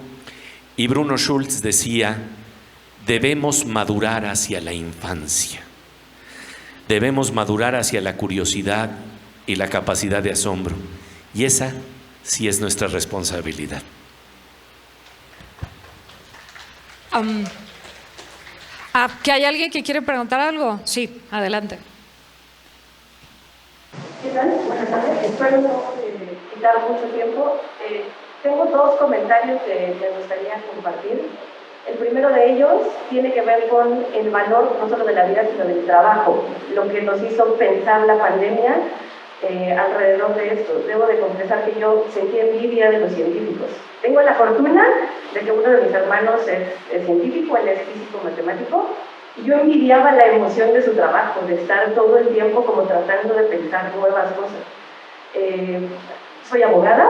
Y Bruno Schulz decía: debemos madurar hacia la infancia, debemos madurar hacia la curiosidad y la capacidad de asombro, y esa sí es nuestra responsabilidad. ¿Que hay alguien que quiere preguntar algo? Sí, adelante. ¿Qué tal? Buenas tardes. Espero no quitar mucho tiempo. Tengo dos comentarios que me gustaría compartir. El primero de ellos tiene que ver con el valor no solo de la vida, sino del trabajo, lo que nos hizo pensar la pandemia alrededor de esto. Debo de confesar que yo sentí envidia de los científicos. Tengo la fortuna de que uno de mis hermanos es científico, él es físico matemático, y yo envidiaba la emoción de su trabajo, de estar todo el tiempo como tratando de pensar nuevas cosas. Soy abogada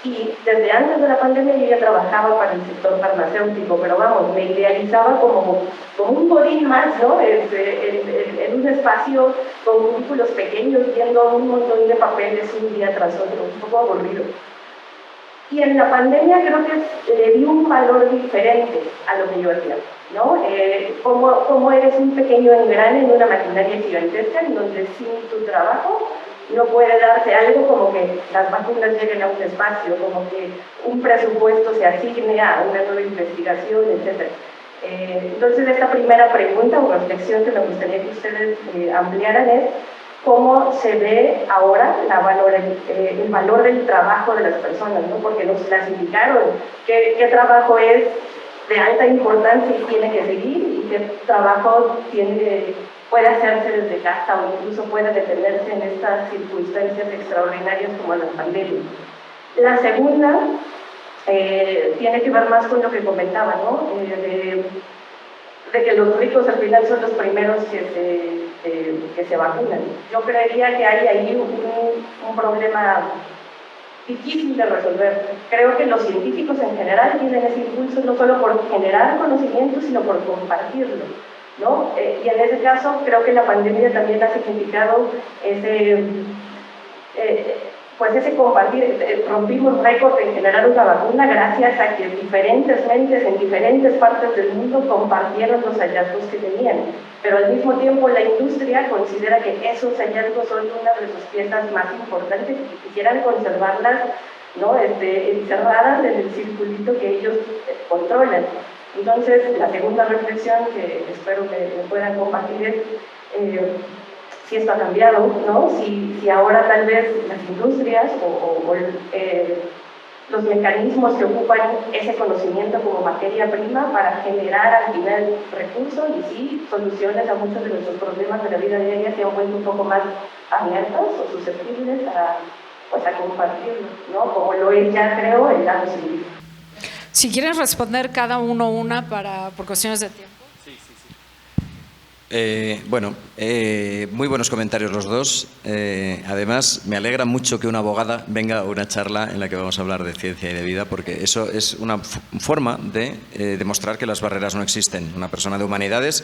y desde antes de la pandemia yo ya trabajaba para el sector farmacéutico, pero vamos, me idealizaba como un godín más, ¿no? En un espacio con cubículos pequeños, viendo un montón de papeles un día tras otro, un poco aburrido. Y en la pandemia creo que le di un valor diferente a lo que yo hacía, ¿no? Como eres un pequeño engrane en una maquinaria gigantesca en donde sin tu trabajo no puede darse algo como que las vacunas lleguen a un espacio, como que un presupuesto se asigne a una nueva investigación, etc. Entonces, esta primera pregunta o reflexión que me gustaría que ustedes ampliaran es cómo se ve ahora el valor del trabajo de las personas, ¿no? Porque nos clasificaron qué trabajo es de alta importancia y tiene que seguir, y qué trabajo puede hacerse desde casa o incluso puede detenerse en estas circunstancias extraordinarias como la pandemia. La segunda tiene que ver más con lo que comentaba, ¿no? De que los ricos al final son los primeros que se vacunan. Yo creería que hay ahí un problema difícil de resolver. Creo que los científicos en general tienen ese impulso no solo por generar conocimiento, sino por compartirlo, ¿no? Y en ese caso creo que la pandemia también ha significado ese compartir. Rompimos récord en generar una vacuna gracias a que diferentes mentes en diferentes partes del mundo compartieron los hallazgos que tenían, pero al mismo tiempo la industria considera que esos hallazgos son una de sus piezas más importantes y quisieran conservarlas, ¿no? Encerradas en el circulito que ellos controlan. Entonces, la segunda reflexión que espero que me puedan compartir es si esto ha cambiado, ¿no? Si ahora tal vez las industrias o los mecanismos que ocupan ese conocimiento como materia prima para generar al final recursos y sí soluciones a muchos de nuestros problemas de la vida diaria se han vuelto un poco más abiertas o susceptibles a compartirlo, ¿no? Como lo es ya, creo, el lado civil. Si quieres responder cada uno una por cuestiones de tiempo. Muy buenos comentarios los dos. Además, me alegra mucho que una abogada venga a una charla en la que vamos a hablar de ciencia y de vida, porque eso es una forma de demostrar que las barreras no existen. Una persona de humanidades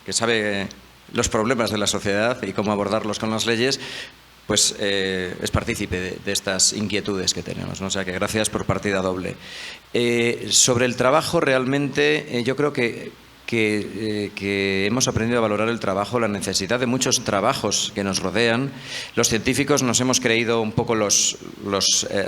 que sabe los problemas de la sociedad y cómo abordarlos con las leyes, pues es partícipe de estas inquietudes que tenemos, ¿no? O sea que gracias por partida doble. Sobre el trabajo, realmente yo creo que hemos aprendido a valorar el trabajo, la necesidad de muchos trabajos que nos rodean. Los científicos nos hemos creído un poco los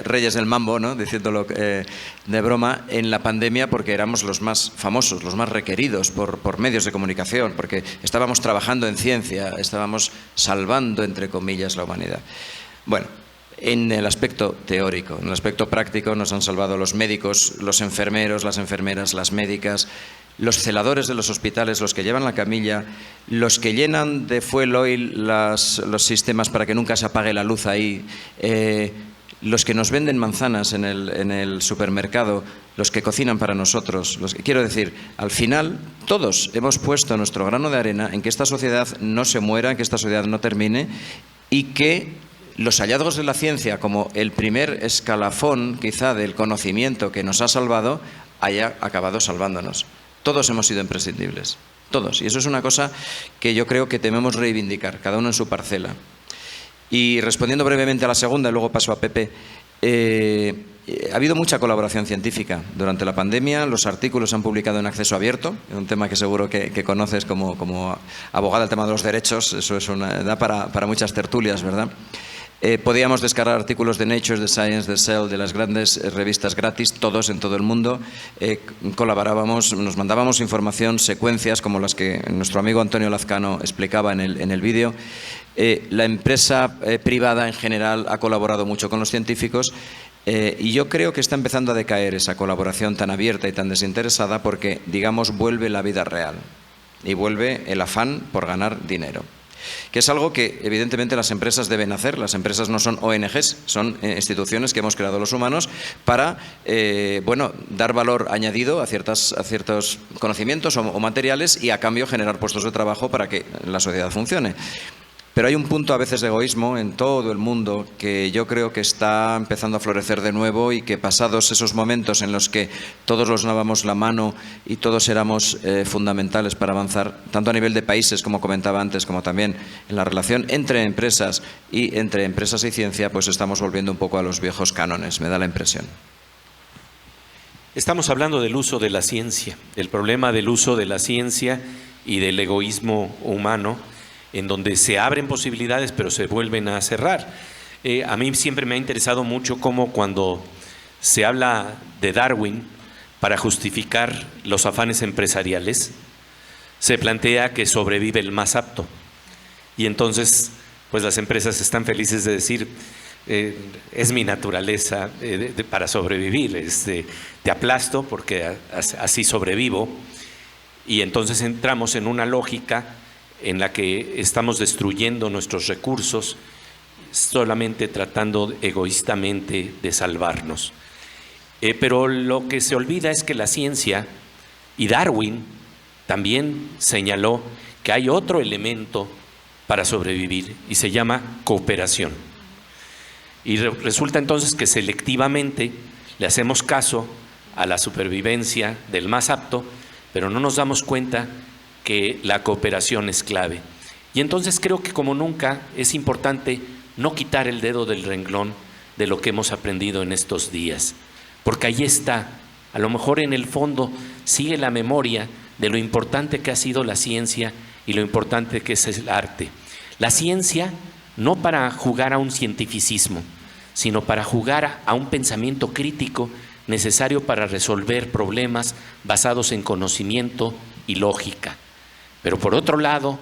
reyes del mambo, ¿no? Diciéndolo de broma, en la pandemia, porque éramos los más famosos, los más requeridos por medios de comunicación, porque estábamos trabajando en ciencia, estábamos salvando, entre comillas, la humanidad. Bueno, en el aspecto teórico, en el aspecto práctico nos han salvado los médicos, los enfermeros, las enfermeras, las médicas, los celadores de los hospitales, los que llevan la camilla, los que llenan de fuel oil los sistemas para que nunca se apague la luz ahí, los que nos venden manzanas en el supermercado, los que cocinan para nosotros. Quiero decir, al final todos hemos puesto nuestro grano de arena en que esta sociedad no se muera, en que esta sociedad no termine y que los hallazgos de la ciencia, como el primer escalafón quizá del conocimiento que nos ha salvado, haya acabado salvándonos. Todos hemos sido imprescindibles, todos. Y eso es una cosa que yo creo que debemos reivindicar, cada uno en su parcela. Y respondiendo brevemente a la segunda, y luego paso a Pepe, ha habido mucha colaboración científica durante la pandemia. Los artículos se han publicado en acceso abierto, un tema que seguro que conoces como abogada del tema de los derechos. Eso da para muchas tertulias, ¿verdad? Podíamos descargar artículos de Nature, de Science, de Cell, de las grandes revistas gratis, todos en todo el mundo. Colaborábamos, nos mandábamos información, secuencias como las que nuestro amigo Antonio Lazcano explicaba en el vídeo. La empresa privada en general ha colaborado mucho con los científicos y yo creo que está empezando a decaer esa colaboración tan abierta y tan desinteresada porque, digamos, vuelve la vida real y vuelve el afán por ganar dinero, que es algo que evidentemente las empresas deben hacer. Las empresas no son ONGs, son instituciones que hemos creado los humanos para dar valor añadido a ciertos conocimientos o materiales y a cambio generar puestos de trabajo para que la sociedad funcione. Pero hay un punto a veces de egoísmo en todo el mundo que yo creo que está empezando a florecer de nuevo y que pasados esos momentos en los que todos nos dábamos la mano y todos éramos fundamentales para avanzar, tanto a nivel de países, como comentaba antes, como también en la relación entre empresas y ciencia, pues estamos volviendo un poco a los viejos cánones, me da la impresión. Estamos hablando del uso de la ciencia, del problema del uso de la ciencia y del egoísmo humano, en donde se abren posibilidades pero se vuelven a cerrar. A mí siempre me ha interesado mucho cómo cuando se habla de Darwin para justificar los afanes empresariales, se plantea que sobrevive el más apto. Y entonces, pues las empresas están felices de decir, es mi naturaleza para sobrevivir, te aplasto porque así sobrevivo. Y entonces entramos en una lógica en la que estamos destruyendo nuestros recursos, solamente tratando egoístamente de salvarnos. Pero lo que se olvida es que la ciencia, y Darwin también señaló que hay otro elemento para sobrevivir y se llama cooperación. Y resulta entonces que selectivamente le hacemos caso a la supervivencia del más apto, pero no nos damos cuenta que la cooperación es clave. Y entonces creo que como nunca es importante no quitar el dedo del renglón de lo que hemos aprendido en estos días, porque ahí está, a lo mejor en el fondo sigue la memoria de lo importante que ha sido la ciencia y lo importante que es el arte. La ciencia no para jugar a un cientificismo, sino para jugar a un pensamiento crítico necesario para resolver problemas basados en conocimiento y lógica. Pero por otro lado,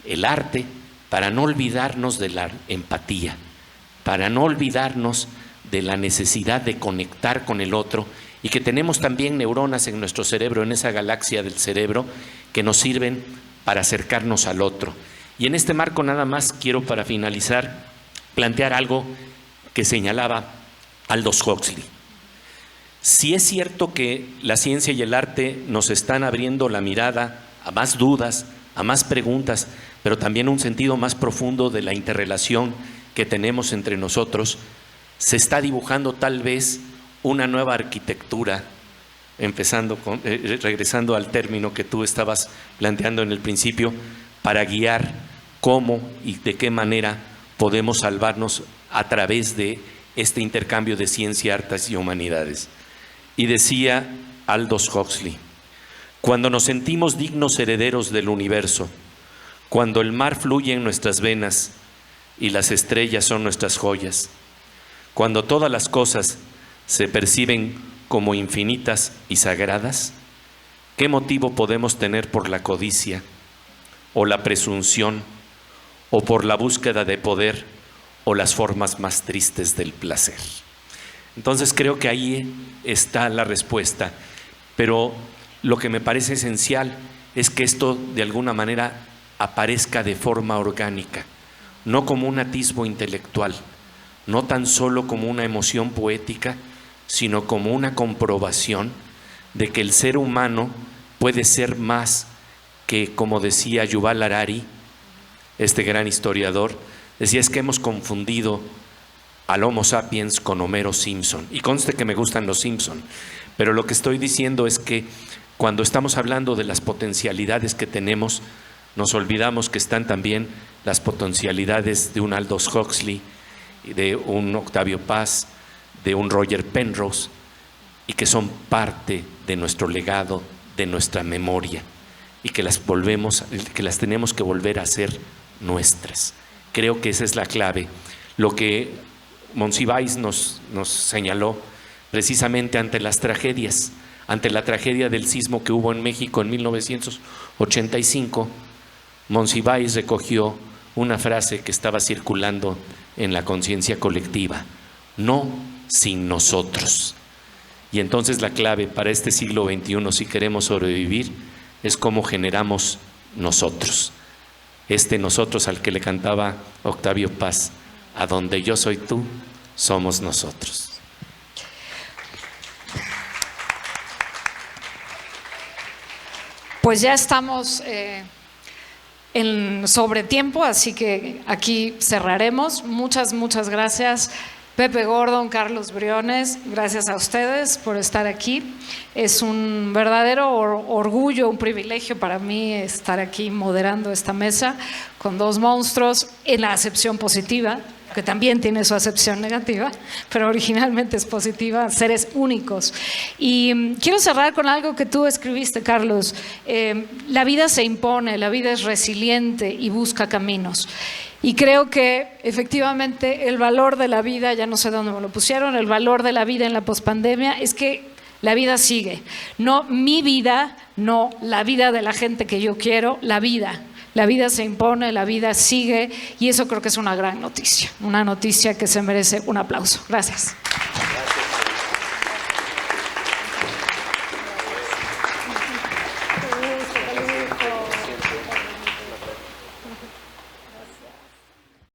el arte para no olvidarnos de la empatía, para no olvidarnos de la necesidad de conectar con el otro y que tenemos también neuronas en nuestro cerebro, en esa galaxia del cerebro, que nos sirven para acercarnos al otro. Y en este marco nada más quiero, para finalizar, plantear algo que señalaba Aldous Huxley. Si es cierto que la ciencia y el arte nos están abriendo la mirada a más dudas, a más preguntas, pero también un sentido más profundo de la interrelación que tenemos entre nosotros, se está dibujando tal vez una nueva arquitectura, regresando al término que tú estabas planteando en el principio, para guiar cómo y de qué manera podemos salvarnos a través de este intercambio de ciencia, artes y humanidades. Y decía Aldous Huxley: cuando nos sentimos dignos herederos del universo, cuando el mar fluye en nuestras venas y las estrellas son nuestras joyas, cuando todas las cosas se perciben como infinitas y sagradas, ¿qué motivo podemos tener por la codicia o la presunción o por la búsqueda de poder o las formas más tristes del placer? Entonces creo que ahí está la respuesta, pero lo que me parece esencial es que esto de alguna manera aparezca de forma orgánica, no como un atisbo intelectual, no tan solo como una emoción poética, sino como una comprobación de que el ser humano puede ser más que, como decía Yuval Harari, este gran historiador, decía: es que hemos confundido al Homo sapiens con Homero Simpson. Y conste que me gustan los Simpson, pero lo que estoy diciendo es que cuando estamos hablando de las potencialidades que tenemos, nos olvidamos que están también las potencialidades de un Aldous Huxley, de un Octavio Paz, de un Roger Penrose, y que son parte de nuestro legado, de nuestra memoria, y que las tenemos que volver a ser nuestras. Creo que esa es la clave. Lo que Monsiváis nos señaló precisamente ante las tragedias, ante la tragedia del sismo que hubo en México en 1985, Monsiváis recogió una frase que estaba circulando en la conciencia colectiva: no sin nosotros. Y entonces la clave para este siglo XXI, si queremos sobrevivir, es cómo generamos nosotros. Nosotros al que le cantaba Octavio Paz: a donde yo soy tú, somos nosotros. Pues ya estamos en sobretiempo, así que aquí cerraremos. Muchas gracias, Pepe Gordon, Carlos Briones, gracias a ustedes por estar aquí. Es un verdadero orgullo, un privilegio para mí estar aquí moderando esta mesa con dos monstruos en la acepción positiva, que también tiene su acepción negativa, pero originalmente es positiva, seres únicos. Y quiero cerrar con algo que tú escribiste, Carlos. La vida se impone, la vida es resiliente y busca caminos. Y creo que efectivamente el valor de la vida, ya no sé dónde me lo pusieron, el valor de la vida en la pospandemia es que la vida sigue. No mi vida, no la vida de la gente que yo quiero, la vida. La vida se impone, la vida sigue, y eso creo que es una gran noticia, una noticia que se merece un aplauso. Gracias.